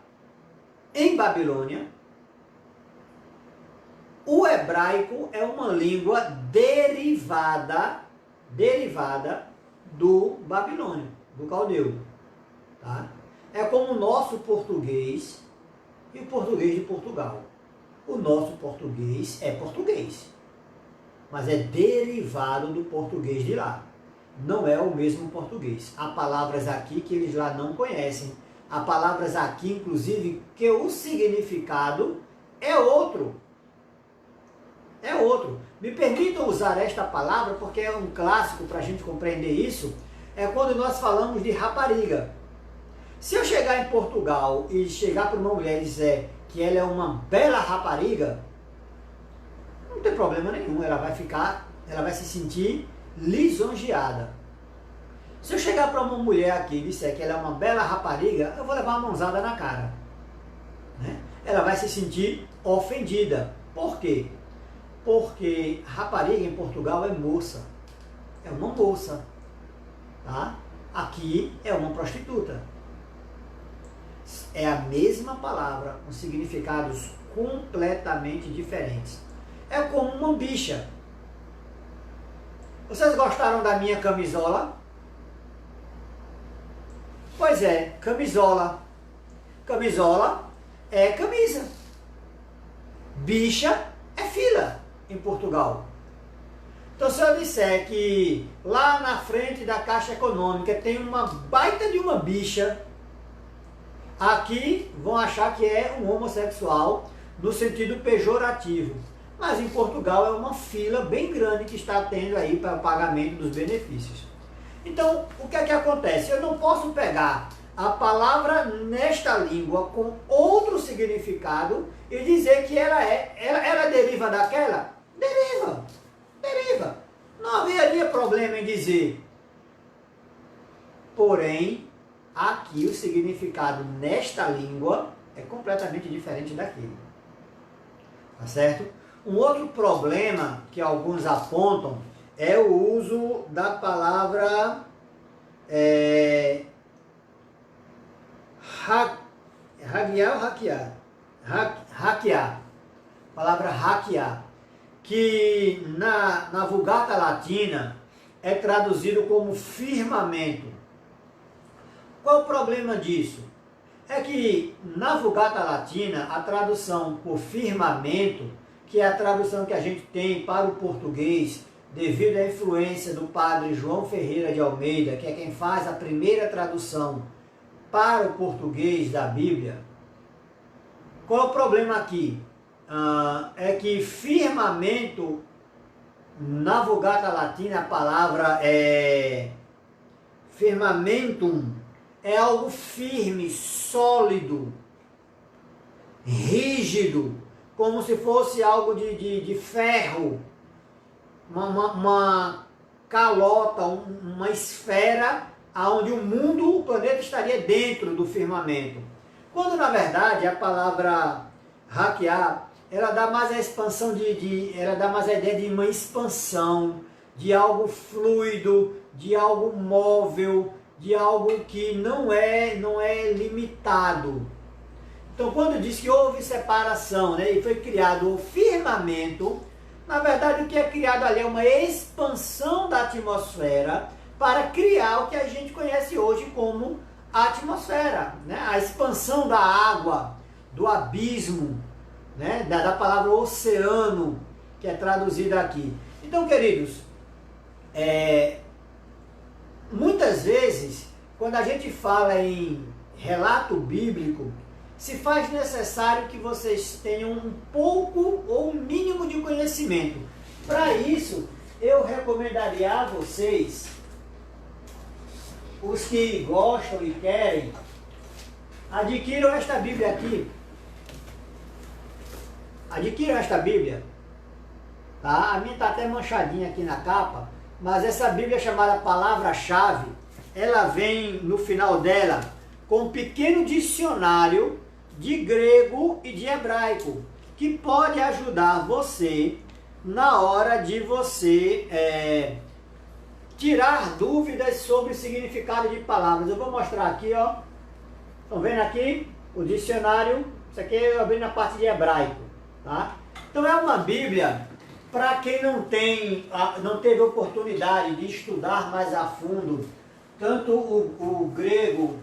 [SPEAKER 1] em Babilônia. O hebraico é uma língua derivada do babilônio, do caldeu. Tá? É como o nosso português e o português de Portugal. O nosso português é português, mas é derivado do português de lá. Não é o mesmo português. Há palavras aqui que eles lá não conhecem. Há palavras aqui, inclusive, que o significado é outro. É outro. Me permitam usar esta palavra porque é um clássico para a gente compreender isso. É quando nós falamos de rapariga. Se eu chegar em Portugal e chegar para uma mulher e dizer que ela é uma bela rapariga, não tem problema nenhum. Ela vai se sentir lisonjeada. Se eu chegar para uma mulher aqui e disser que ela é uma bela rapariga, eu vou levar uma mãozada na cara. Né? Ela vai se sentir ofendida. Por quê? Porque rapariga em Portugal é moça. É uma moça. Tá? Aqui é uma prostituta. É a mesma palavra, com significados completamente diferentes. É como uma bicha. Vocês gostaram da minha camisola? Pois é, camisola. Camisola é camisa. Bicha é fila em Portugal. Então se eu disser que lá na frente da Caixa Econômica tem uma baita de uma bicha, aqui vão achar que é um homossexual no sentido pejorativo. Mas em Portugal é uma fila bem grande que está tendo aí para o pagamento dos benefícios. Então, o que é que acontece? Eu não posso pegar a palavra nesta língua com outro significado e dizer que ela deriva daquela? Deriva. Não haveria problema em dizer. Porém, aqui o significado nesta língua é completamente diferente daquele. Tá certo? Um outro problema que alguns apontam é o uso da palavra hackear. Palavra hackear, que na Vulgata Latina é traduzido como firmamento. Qual o problema disso? É que na Vulgata Latina a tradução por firmamento, que é a tradução que a gente tem para o português, devido à influência do padre João Ferreira de Almeida, que é quem faz a primeira tradução para o português da Bíblia. Qual é o problema aqui? É que firmamento, na Vulgata Latina, a palavra é Firmamentum é algo firme, sólido, rígido, como se fosse algo de ferro, uma calota, uma esfera, onde o mundo, o planeta estaria dentro do firmamento. Quando na verdade a palavra hackear, ela dá mais a expansão ela dá mais a ideia de uma expansão, de algo fluido, de algo móvel, de algo que não é limitado. Então, quando diz que houve separação, né, e foi criado o firmamento, na verdade o que é criado ali é uma expansão da atmosfera para criar o que a gente conhece hoje como atmosfera, né? A expansão da água, do abismo, né? Da palavra oceano, que é traduzida aqui. Então, queridos, muitas vezes, quando a gente fala em relato bíblico, se faz necessário que vocês tenham um pouco ou um mínimo de conhecimento. Para isso, eu recomendaria a vocês, os que gostam e querem, adquiram esta Bíblia aqui. Adquiram esta Bíblia. Tá? A minha está até manchadinha aqui na capa, mas essa Bíblia chamada Palavra-Chave, ela vem no final dela com um pequeno dicionário de grego e de hebraico, que pode ajudar você na hora de você tirar dúvidas sobre o significado de palavras. Eu vou mostrar aqui, ó. Estão vendo aqui o dicionário? Isso aqui eu abri na parte de hebraico, tá? Então é uma Bíblia para quem não teve oportunidade de estudar mais a fundo tanto o grego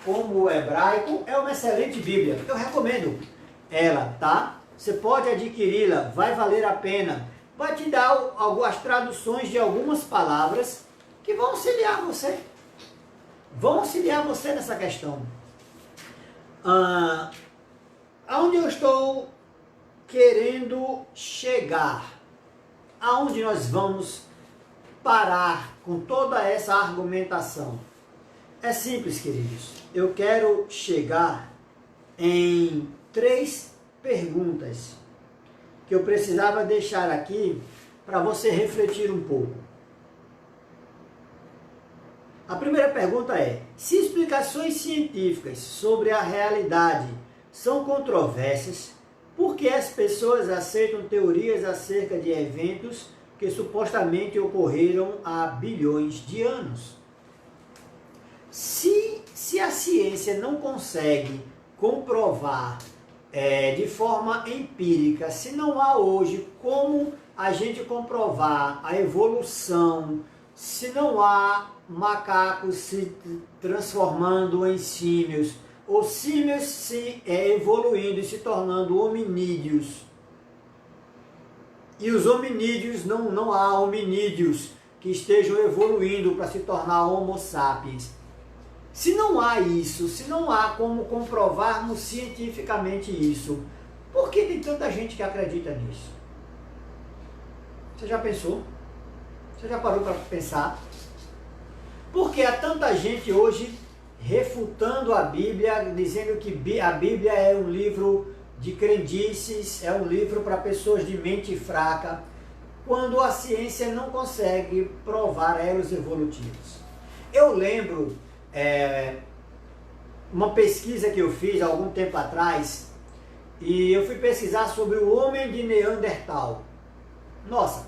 [SPEAKER 1] como o hebraico. É uma excelente Bíblia. Eu recomendo ela, tá? Você pode adquiri-la, vai valer a pena. Vai te dar algumas traduções de algumas palavras que vão auxiliar você. Vão auxiliar você nessa questão. Aonde eu estou querendo chegar? Aonde nós vamos parar com toda essa argumentação? É simples, queridos. Eu quero chegar em 3 perguntas que eu precisava deixar aqui para você refletir um pouco. A primeira pergunta é: se explicações científicas sobre a realidade são controversas, por que as pessoas aceitam teorias acerca de eventos que supostamente ocorreram há bilhões de anos? Se a ciência não consegue comprovar de forma empírica, se não há hoje como a gente comprovar a evolução, se não há macacos se transformando em símios, ou símios se evoluindo e se tornando hominídeos, e os hominídeos, não há hominídeos que estejam evoluindo para se tornar homo sapiens. Se não há isso, se não há como comprovarmos cientificamente isso, por que tem tanta gente que acredita nisso? Você já pensou? Você já parou para pensar? Por que há tanta gente hoje refutando a Bíblia, dizendo que a Bíblia é um livro de crendices, é um livro para pessoas de mente fraca, quando a ciência não consegue provar elos evolutivos? Eu lembro uma pesquisa que eu fiz há algum tempo atrás, e eu fui pesquisar sobre o homem de Neandertal. Nossa,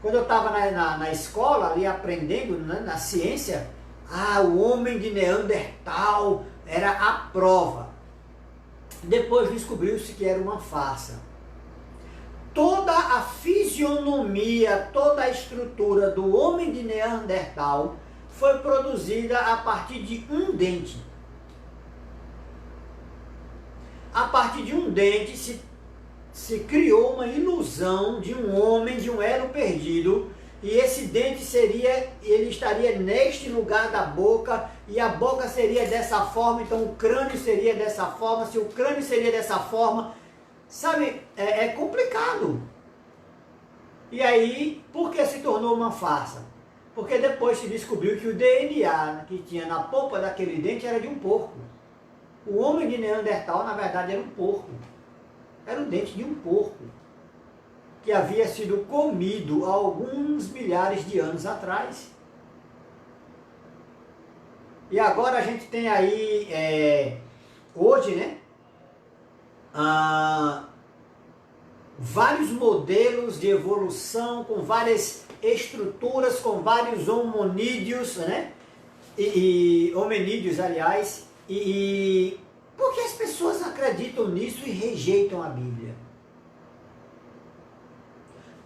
[SPEAKER 1] quando eu estava na escola, ali aprendendo, né, na ciência, o homem de Neandertal era a prova. Depois descobriu-se que era uma farsa. Toda a fisionomia, toda a estrutura do homem de Neandertal foi produzida a partir de um dente. A partir de um dente se criou uma ilusão de um homem, de um elo perdido, e esse dente ele estaria neste lugar da boca, e a boca seria dessa forma, então o crânio seria dessa forma. Se o crânio seria dessa forma, sabe, é complicado. E aí, por que se tornou uma farsa? Porque depois se descobriu que o DNA que tinha na polpa daquele dente era de um porco. O homem de Neandertal, na verdade, era um porco. Era o dente de um porco, que havia sido comido há alguns milhares de anos atrás. E agora a gente tem aí, hoje, né, vários modelos de evolução, com várias estruturas, com vários hominídeos, né, hominídeos, aliás, e por que as pessoas acreditam nisso e rejeitam a Bíblia?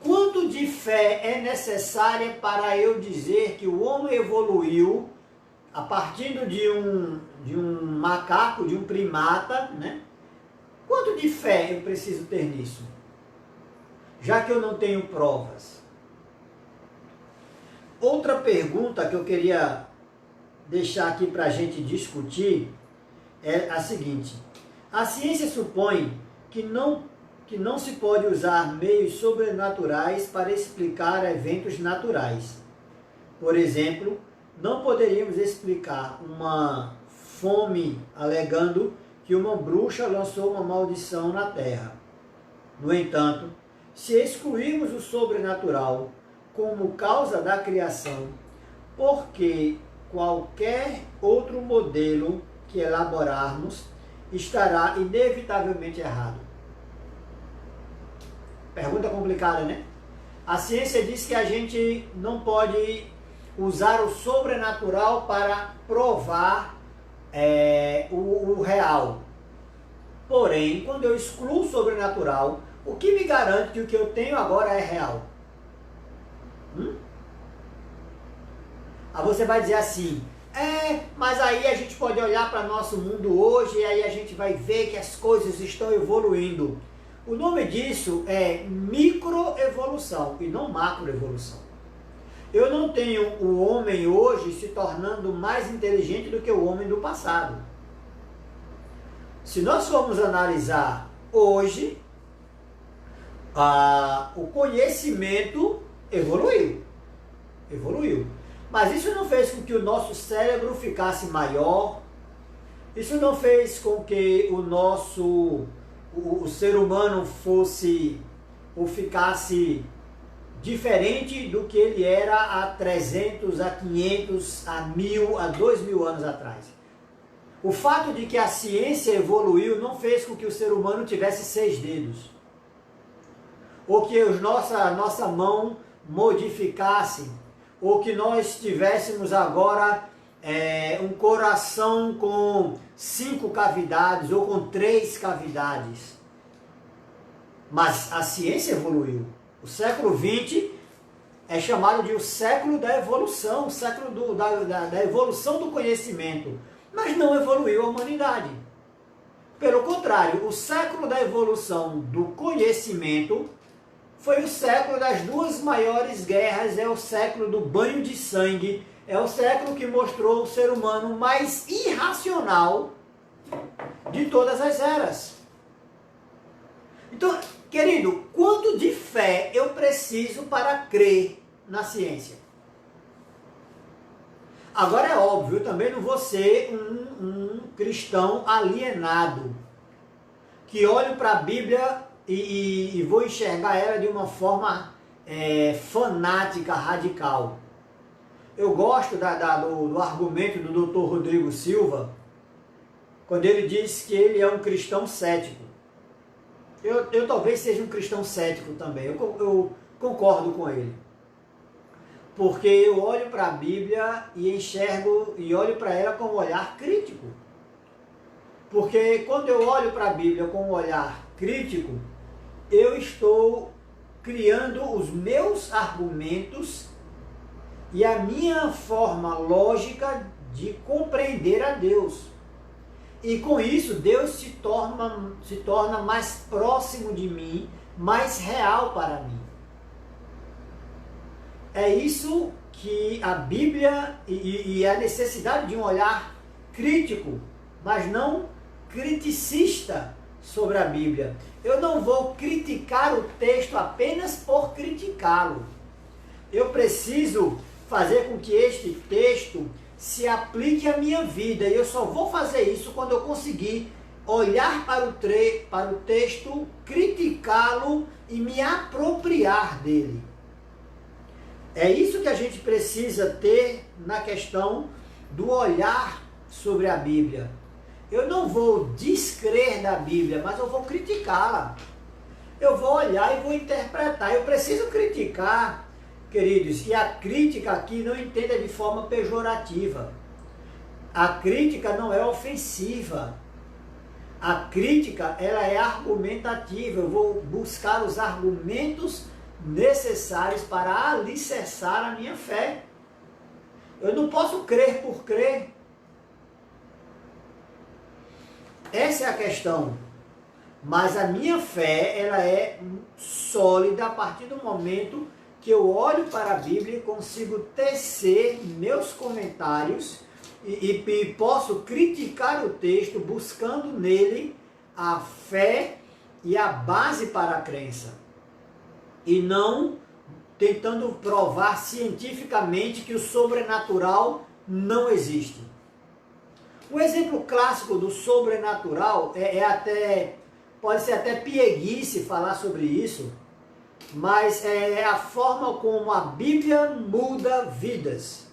[SPEAKER 1] Quanto de fé é necessária para eu dizer que o homem evoluiu a partir de um macaco, de um primata, né? Quanto de fé eu preciso ter nisso? Já que eu não tenho provas. Outra pergunta que eu queria deixar aqui para a gente discutir é a seguinte: a ciência supõe que não se pode usar meios sobrenaturais para explicar eventos naturais. Por exemplo, não poderíamos explicar uma fome alegando que uma bruxa lançou uma maldição na terra. No entanto, se excluirmos o sobrenatural como causa da criação, por que qualquer outro modelo que elaborarmos estará inevitavelmente errado? Pergunta complicada, né? A ciência diz que a gente não pode usar o sobrenatural para provar o real. Porém, quando eu excluo o sobrenatural, o que me garante que o que eu tenho agora é real? Aí você vai dizer assim, mas aí a gente pode olhar para nosso mundo hoje e aí a gente vai ver que as coisas estão evoluindo. O nome disso é microevolução e não macroevolução. Eu não tenho o homem hoje se tornando mais inteligente do que o homem do passado. Se nós formos analisar hoje, o conhecimento evoluiu. Mas isso não fez com que o nosso cérebro ficasse maior, isso não fez com que o ser humano fosse ou ficasse diferente do que ele era há 300, a 500, a 1000, a 2000 anos atrás. O fato de que a ciência evoluiu não fez com que o ser humano tivesse 6 dedos, ou que nossa mão modificasse, ou que nós tivéssemos agora um coração com 5 cavidades ou com 3 cavidades. Mas a ciência evoluiu. O século XX é chamado de o século da evolução, o século da evolução do conhecimento. Mas não evoluiu a humanidade. Pelo contrário, o século da evolução do conhecimento foi o século das 2 maiores guerras, é o século do banho de sangue, é o século que mostrou o ser humano mais irracional de todas as eras. Então, querido, quanto de fé eu preciso para crer na ciência? Agora é óbvio, eu também não vou ser um cristão alienado, que olho para a Bíblia e vou enxergar ela de uma forma fanática, radical. Eu gosto do argumento do Dr. Rodrigo Silva, quando ele diz que ele é um cristão cético. Eu talvez seja um cristão cético também, eu concordo com ele. Porque eu olho para a Bíblia e enxergo e olho para ela com um olhar crítico. Porque quando eu olho para a Bíblia com um olhar crítico, eu estou criando os meus argumentos e a minha forma lógica de compreender a Deus. E com isso, Deus se torna mais próximo de mim, mais real para mim. É isso que a Bíblia e a necessidade de um olhar crítico, mas não criticista sobre a Bíblia. Eu não vou criticar o texto apenas por criticá-lo. Eu preciso fazer com que este texto se aplique à minha vida. E eu só vou fazer isso quando eu conseguir olhar para o texto, criticá-lo e me apropriar dele. É isso que a gente precisa ter na questão do olhar sobre a Bíblia. Eu não vou descrer da Bíblia, mas eu vou criticá-la. Eu vou olhar e vou interpretar. Eu preciso criticar, queridos, e a crítica aqui não entenda de forma pejorativa. A crítica não é ofensiva. A crítica, ela é argumentativa. Eu vou buscar os argumentos necessários para alicerçar a minha fé. Eu não posso crer por crer. Essa é a questão. Mas a minha fé, ela é sólida a partir do momento que eu olho para a Bíblia e consigo tecer meus comentários e posso criticar o texto buscando nele a fé e a base para a crença. E não tentando provar cientificamente que o sobrenatural não existe. Um exemplo clássico do sobrenatural pode ser até pieguice falar sobre isso, mas é a forma como a Bíblia muda vidas.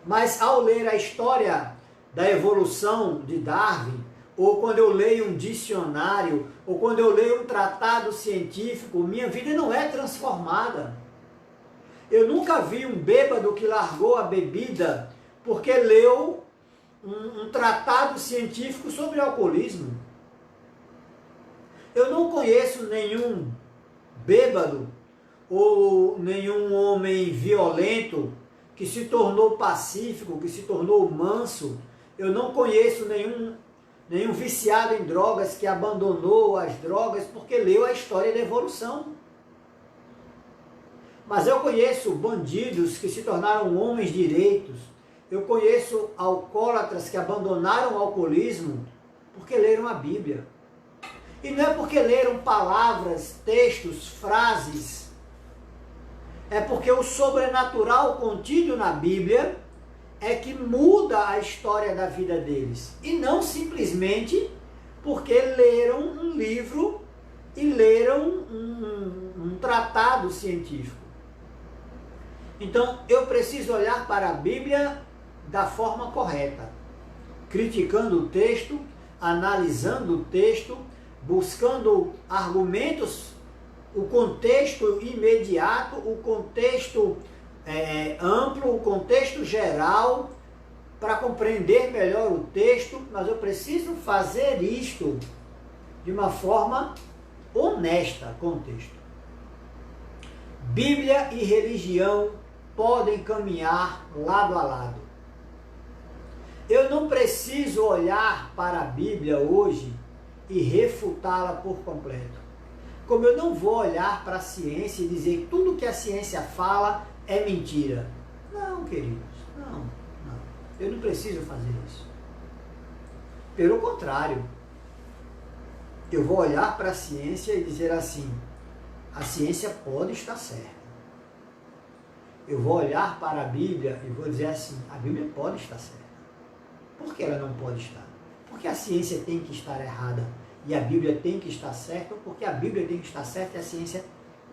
[SPEAKER 1] Mas ao ler a história da evolução de Darwin, ou quando eu leio um dicionário, ou quando eu leio um tratado científico, minha vida não é transformada. Eu nunca vi um bêbado que largou a bebida porque leu um tratado científico sobre alcoolismo. Eu não conheço nenhum bêbado ou nenhum homem violento que se tornou pacífico, que se tornou manso. Eu não conheço nenhum viciado em drogas que abandonou as drogas porque leu a história da evolução. Mas eu conheço bandidos que se tornaram homens direitos. Eu conheço alcoólatras que abandonaram o alcoolismo porque leram a Bíblia. E não é porque leram palavras, textos, frases. É porque o sobrenatural contido na Bíblia é que muda a história da vida deles. E não simplesmente porque leram um livro e leram um tratado científico. Então, eu preciso olhar para a Bíblia da forma correta, criticando o texto, analisando o texto, buscando argumentos, o contexto imediato, o contexto amplo, o contexto geral, para compreender melhor o texto, mas eu preciso fazer isto de uma forma honesta com o texto. Bíblia e religião podem caminhar lado a lado. Eu não preciso olhar para a Bíblia hoje e refutá-la por completo. Como eu não vou olhar para a ciência e dizer que tudo que a ciência fala é mentira. Não, queridos, não. Eu não preciso fazer isso. Pelo contrário, eu vou olhar para a ciência e dizer assim, a ciência pode estar certa. Eu vou olhar para a Bíblia e vou dizer assim, a Bíblia pode estar certa. Por que ela não pode estar? Porque a ciência tem que estar errada e a Bíblia tem que estar certa, ou porque a Bíblia tem que estar certa e a ciência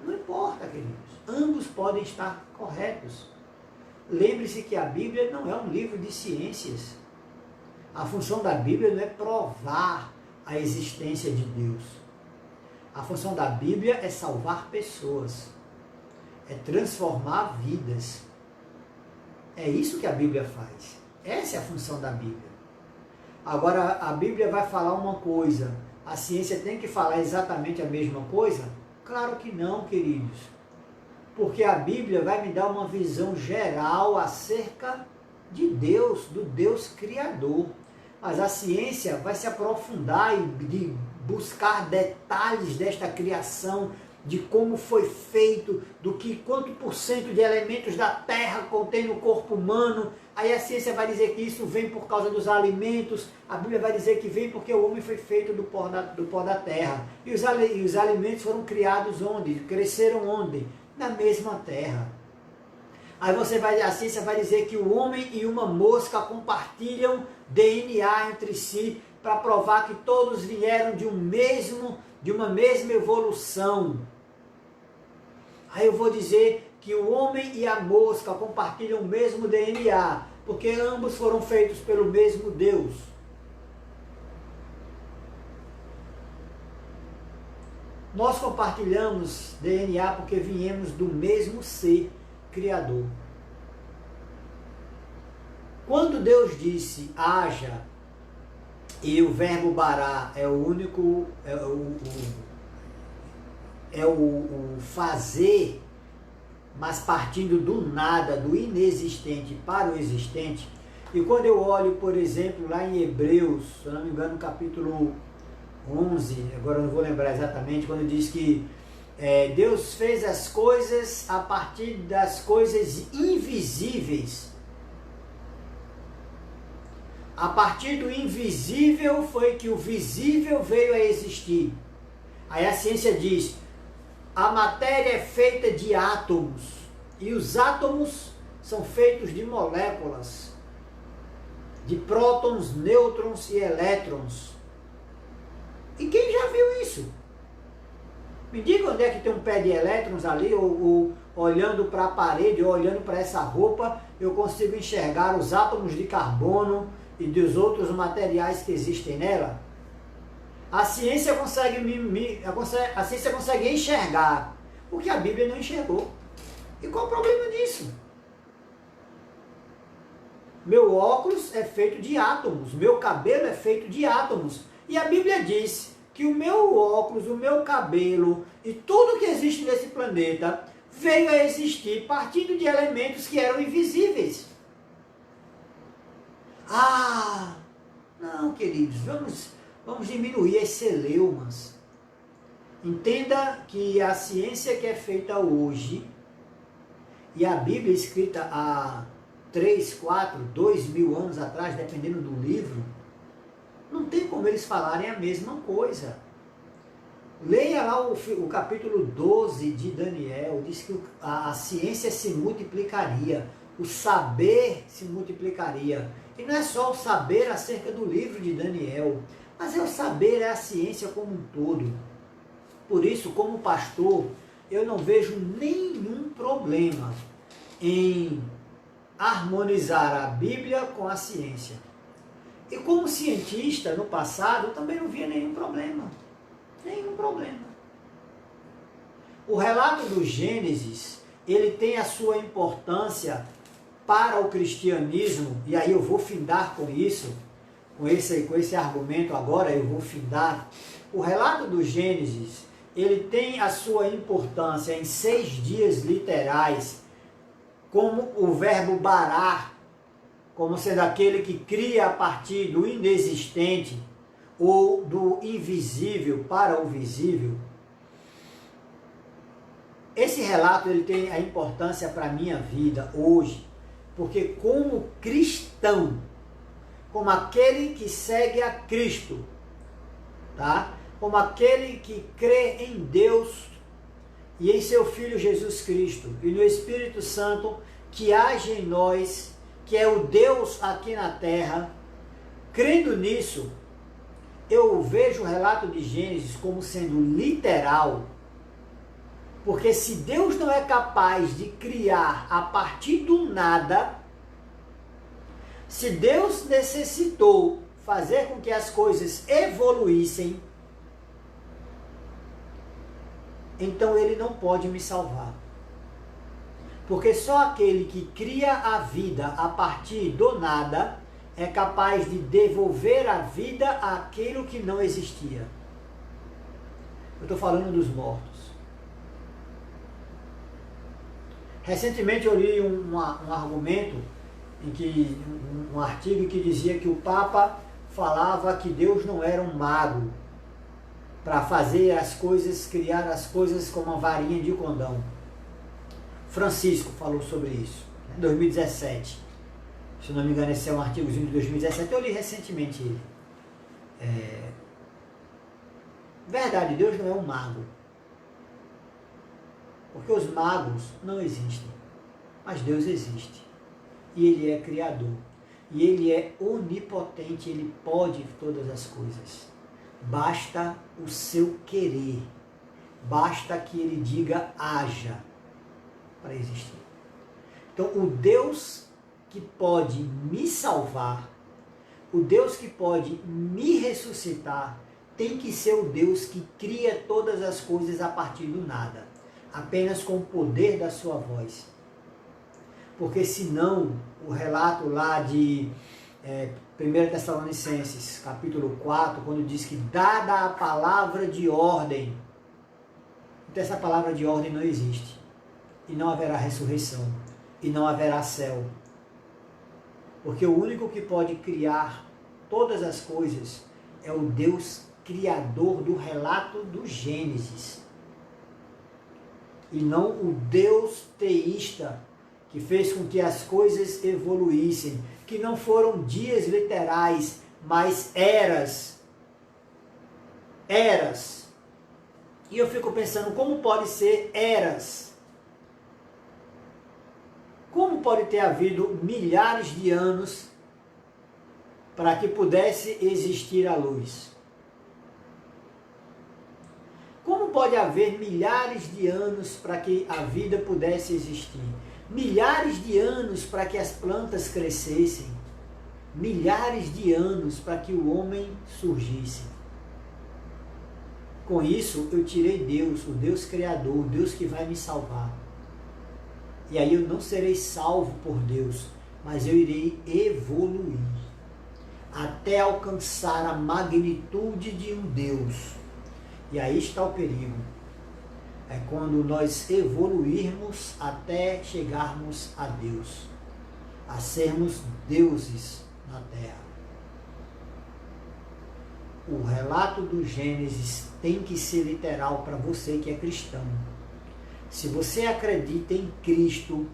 [SPEAKER 1] não importa, queridos. Ambos podem estar corretos. Lembre-se que a Bíblia não é um livro de ciências. A função da Bíblia não é provar a existência de Deus. A função da Bíblia é salvar pessoas, é transformar vidas. É isso que a Bíblia faz. Essa é a função da Bíblia. Agora, a Bíblia vai falar uma coisa, a ciência tem que falar exatamente a mesma coisa? Claro que não, queridos. Porque a Bíblia vai me dar uma visão geral acerca de Deus, do Deus Criador. Mas a ciência vai se aprofundar e buscar detalhes desta criação, de como foi feito, quanto por cento de elementos da terra contém no corpo humano. Aí a ciência vai dizer que isso vem por causa dos alimentos, a Bíblia vai dizer que vem porque o homem foi feito do pó da terra. E os alimentos foram criados onde? Cresceram onde? Na mesma terra. Aí a ciência vai dizer que o homem e uma mosca compartilham DNA entre si para provar que todos vieram de uma mesma evolução. Aí eu vou dizer que o homem e a mosca compartilham o mesmo DNA, porque ambos foram feitos pelo mesmo Deus. Nós compartilhamos DNA porque viemos do mesmo ser criador. Quando Deus disse haja, e o verbo bará é o único, o fazer, mas partindo do nada, do inexistente para o existente. E quando eu olho, por exemplo, lá em Hebreus, se eu não me engano, capítulo 11, agora eu não vou lembrar exatamente, quando diz que Deus fez as coisas a partir das coisas invisíveis. A partir do invisível foi que o visível veio a existir. Aí a ciência diz, a matéria é feita de átomos, e os átomos são feitos de moléculas, de prótons, nêutrons e elétrons. E quem já viu isso? Me diga onde é que tem um pé de elétrons ali, ou olhando para a parede, ou olhando para essa roupa, eu consigo enxergar os átomos de carbono e dos outros materiais que existem nela? A ciência consegue enxergar o que a Bíblia não enxergou. E qual o problema disso? Meu óculos é feito de átomos, meu cabelo é feito de átomos. E a Bíblia diz que o meu óculos, o meu cabelo e tudo que existe nesse planeta veio a existir partindo de elementos que eram invisíveis. Ah, não, queridos, vamos diminuir as celeumas. Entenda que a ciência que é feita hoje e a Bíblia escrita há 3, 4, 2 mil anos atrás, dependendo do livro, não tem como eles falarem a mesma coisa. Leia lá o capítulo 12 de Daniel, diz que a ciência se multiplicaria, o saber se multiplicaria. E não é só o saber acerca do livro de Daniel, mas é o saber, é a ciência como um todo. Por isso, como pastor, eu não vejo nenhum problema em harmonizar a Bíblia com a ciência. E como cientista, no passado, eu também não via nenhum problema. Nenhum problema. O relato do Gênesis, ele tem a sua importância para o cristianismo, e aí eu vou findar com isso, com esse argumento agora, eu vou findar. O relato do Gênesis, ele tem a sua importância em 6 dias literais, como o verbo barar, como sendo aquele que cria a partir do inexistente ou do invisível para o visível. Esse relato ele tem a importância para a minha vida hoje, porque como cristão, como aquele que segue a Cristo, tá? Como aquele que crê em Deus e em seu Filho Jesus Cristo e no Espírito Santo que age em nós, que é o Deus aqui na terra, crendo nisso, eu vejo o relato de Gênesis como sendo literal, porque se Deus não é capaz de criar a partir do nada, se Deus necessitou fazer com que as coisas evoluíssem, então Ele não pode me salvar. Porque só aquele que cria a vida a partir do nada é capaz de devolver a vida àquilo que não existia. Eu estou falando dos mortos. Recentemente eu li um argumento, um artigo que dizia que o Papa falava que Deus não era um mago para fazer as coisas, criar as coisas com uma varinha de condão. Francisco falou sobre isso, em 2017. Se não me engano, esse é um artigozinho de 2017, eu li recentemente ele. Verdade, Deus não é um mago. Porque os magos não existem. Mas Deus existe. E Ele é Criador. E Ele é onipotente, Ele pode todas as coisas. Basta o seu querer. Basta que Ele diga haja para existir. Então, o Deus que pode me salvar, o Deus que pode me ressuscitar, tem que ser o Deus que cria todas as coisas a partir do nada, apenas com o poder da sua voz. Porque senão, o relato lá de 1 Tessalonicenses, capítulo 4, quando diz que dada a palavra de ordem, então essa palavra de ordem não existe, e não haverá ressurreição, e não haverá céu. Porque o único que pode criar todas as coisas é o Deus criador do relato do Gênesis. E não o Deus teísta que fez com que as coisas evoluíssem, que não foram dias literais, mas eras. Eras. E eu fico pensando, como pode ser eras? Como pode ter havido milhares de anos para que pudesse existir a luz? Como pode haver milhares de anos para que a vida pudesse existir? Milhares de anos para que as plantas crescessem? Milhares de anos para que o homem surgisse? Com isso, eu tirei Deus, o Deus Criador, o Deus que vai me salvar. E aí eu não serei salvo por Deus, mas eu irei evoluir até alcançar a magnitude de um Deus. E aí está o perigo. É quando nós evoluirmos até chegarmos a Deus, a sermos deuses na terra. O relato do Gênesis tem que ser literal para você que é cristão. Se você acredita em Cristo,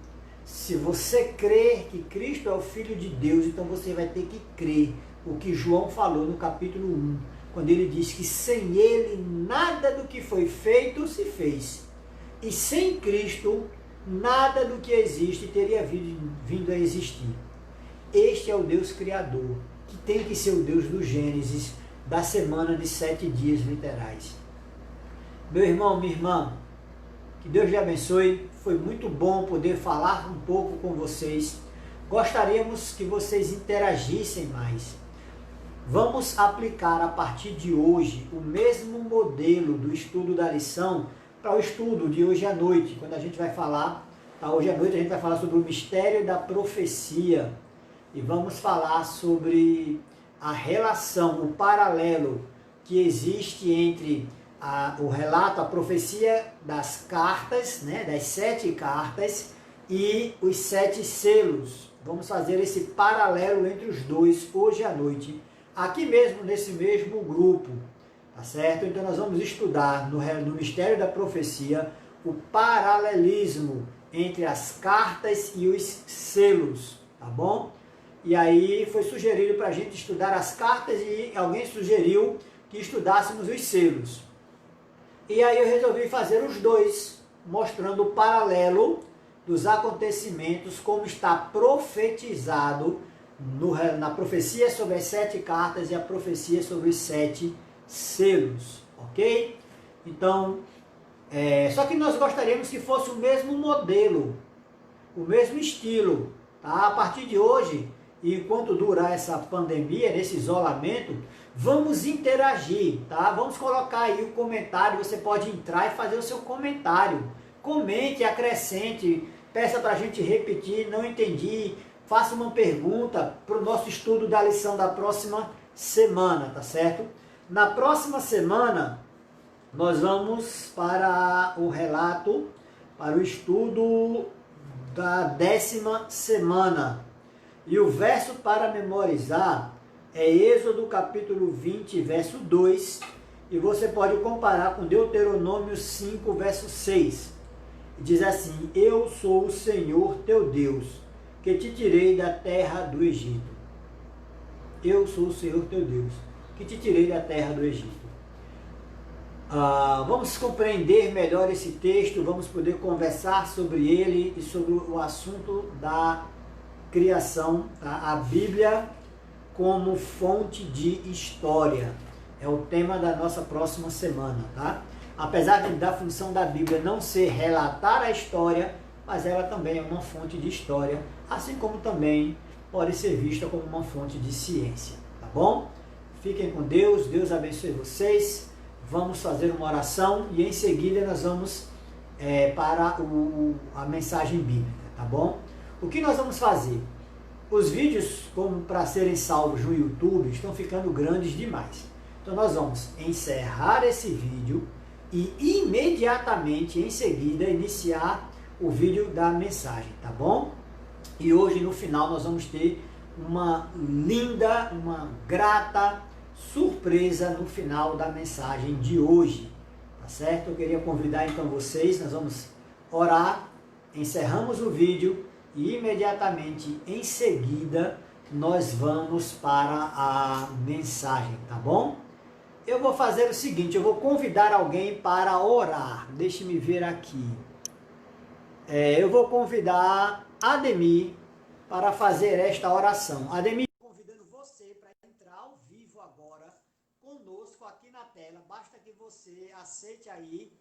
[SPEAKER 1] se você crer que Cristo é o Filho de Deus, então você vai ter que crer o que João falou no capítulo 1, quando ele diz que sem Ele nada do que foi feito se fez. E sem Cristo, nada do que existe teria vindo a existir. Este é o Deus Criador, que tem que ser o Deus do Gênesis, da semana de 7 dias literais. Meu irmão, minha irmã, que Deus lhe abençoe. Foi muito bom poder falar um pouco com vocês. Gostaríamos que vocês interagissem mais. Vamos aplicar a partir de hoje o mesmo modelo do estudo da lição para o estudo de hoje à noite, quando a gente vai falar, hoje à noite a gente vai falar sobre o mistério da profecia e vamos falar sobre a relação, o paralelo que existe entre o relato, a profecia das cartas, né, das 7 cartas e os 7 selos. Vamos fazer esse paralelo entre os dois hoje à noite, aqui mesmo nesse mesmo grupo, tá certo? Então nós vamos estudar no mistério da profecia o paralelismo entre as cartas e os selos, tá bom? E aí foi sugerido para a gente estudar as cartas e alguém sugeriu que estudássemos os selos. E aí eu resolvi fazer os dois, mostrando o paralelo dos acontecimentos, como está profetizado na profecia sobre as 7 cartas e a profecia sobre os 7 selos, ok? Então, só que nós gostaríamos que fosse o mesmo modelo, o mesmo estilo, tá? A partir de hoje, e enquanto durar essa pandemia, nesse isolamento, vamos interagir, tá? Vamos colocar aí o comentário, você pode entrar e fazer o seu comentário. Comente, acrescente, peça para a gente repetir, não entendi, faça uma pergunta para o nosso estudo da lição da próxima semana, tá certo? Na próxima semana, nós vamos para o relato, para o estudo da 10ª semana. E o verso para memorizar é Êxodo capítulo 20, verso 2, e você pode comparar com Deuteronômio 5, verso 6. Diz assim: Eu sou o Senhor teu Deus, que te tirei da terra do Egito. Eu sou o Senhor teu Deus, que te tirei da terra do Egito. Vamos compreender melhor esse texto, vamos poder conversar sobre ele e sobre o assunto da criação, tá? A Bíblia como fonte de história. É o tema da nossa próxima semana, tá? Apesar da função da Bíblia não ser relatar a história, mas ela também é uma fonte de história, assim como também pode ser vista como uma fonte de ciência, tá bom? Fiquem com Deus, Deus abençoe vocês. Vamos fazer uma oração e em seguida nós vamos para a mensagem bíblica, tá bom? O que nós vamos fazer? Os vídeos, como para serem salvos no YouTube, estão ficando grandes demais. Então nós vamos encerrar esse vídeo e imediatamente em seguida iniciar o vídeo da mensagem, tá bom? E hoje no final nós vamos ter uma linda, uma grata surpresa no final da mensagem de hoje, tá certo? Eu queria convidar então vocês, nós vamos orar, encerramos o vídeo e imediatamente em seguida nós vamos para a mensagem, tá bom? Eu vou fazer o seguinte, eu vou convidar alguém para orar, deixe-me ver aqui. Eu vou convidar Ademir para fazer esta oração. Ademir, convidando você para entrar ao vivo agora conosco aqui na tela. Basta que você aceite aí,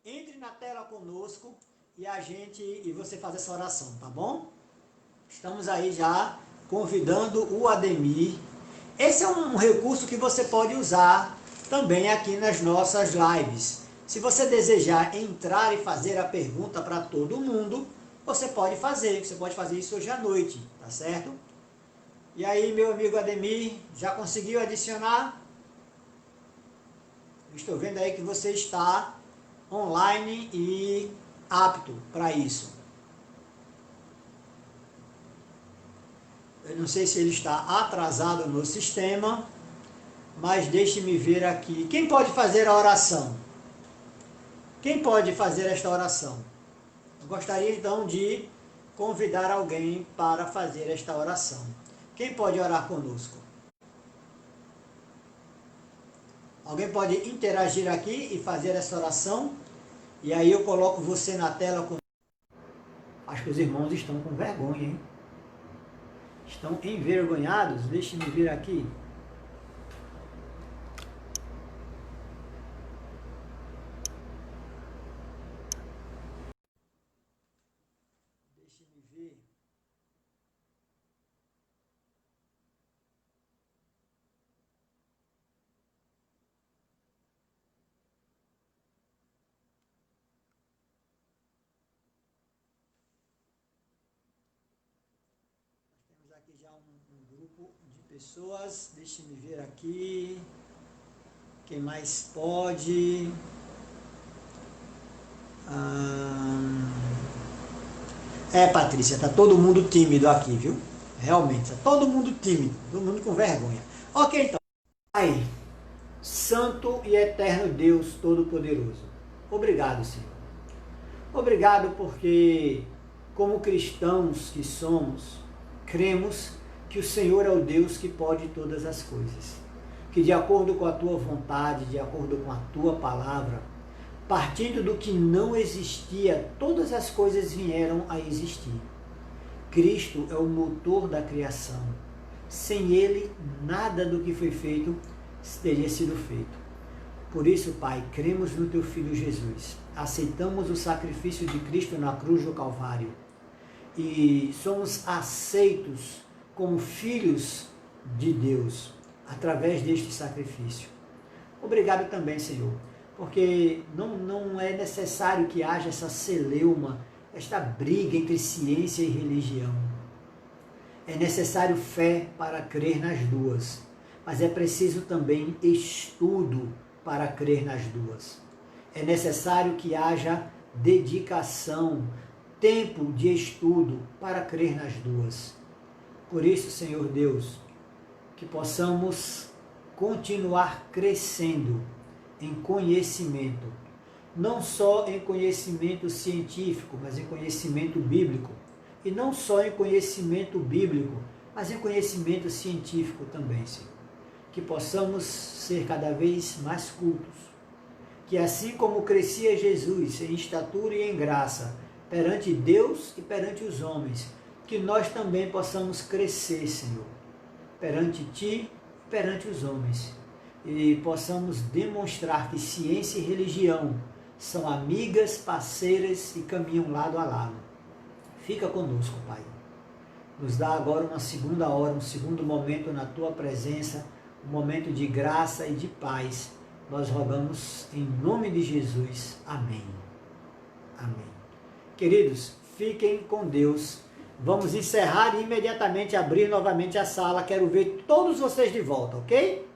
[SPEAKER 1] entre na tela conosco e você faz essa oração, tá bom? Estamos aí já convidando o Ademir. Esse é um recurso que você pode usar também aqui nas nossas lives. Se você desejar entrar e fazer a pergunta para todo mundo, você pode fazer isso hoje à noite, tá certo? E aí, meu amigo Ademir, já conseguiu adicionar? Estou vendo aí que você está online e apto para isso. Eu não sei se ele está atrasado no sistema, mas deixe-me ver aqui. Quem pode fazer a oração? Quem pode fazer esta oração? Eu gostaria então de convidar alguém para fazer esta oração. Quem pode orar conosco? Alguém pode interagir aqui e fazer essa oração? E aí eu coloco você na tela com... Acho que os irmãos estão com vergonha, hein? Estão envergonhados? Deixe-me ver aqui. Deixe-me ver. Temos aqui já um grupo de pessoas. Deixe-me ver aqui. Quem mais pode? Patrícia, está todo mundo tímido aqui, viu? Realmente, está todo mundo tímido, todo mundo com vergonha. Ok, então. Pai, Santo e Eterno Deus Todo-Poderoso, obrigado, Senhor. Obrigado porque, como cristãos que somos, cremos que o Senhor é o Deus que pode todas as coisas. Que de acordo com a Tua vontade, de acordo com a Tua palavra, partindo do que não existia, todas as coisas vieram a existir. Cristo é o motor da criação. Sem Ele, nada do que foi feito teria sido feito. Por isso, Pai, cremos no Teu Filho Jesus. Aceitamos o sacrifício de Cristo na cruz do Calvário. E somos aceitos como filhos de Deus, através deste sacrifício. Obrigado também, Senhor, porque não é necessário que haja essa celeuma, esta briga entre ciência e religião. É necessário fé para crer nas duas, mas é preciso também estudo para crer nas duas. É necessário que haja dedicação, tempo de estudo para crer nas duas. Por isso, Senhor Deus, que possamos continuar crescendo em conhecimento, não só em conhecimento científico, mas em conhecimento bíblico, e não só em conhecimento bíblico, mas em conhecimento científico também, Senhor. Que possamos ser cada vez mais cultos, que assim como crescia Jesus em estatura e em graça, perante Deus e perante os homens, que nós também possamos crescer, Senhor, perante Ti e perante os homens, e possamos demonstrar que ciência e religião são amigas, parceiras e caminham lado a lado. Fica conosco, Pai. Nos dá agora uma segunda hora, um segundo momento na Tua presença, um momento de graça e de paz. Nós rogamos em nome de Jesus. Amém. Amém. Queridos, fiquem com Deus. Vamos encerrar e imediatamente abrir novamente a sala. Quero ver todos vocês de volta, ok?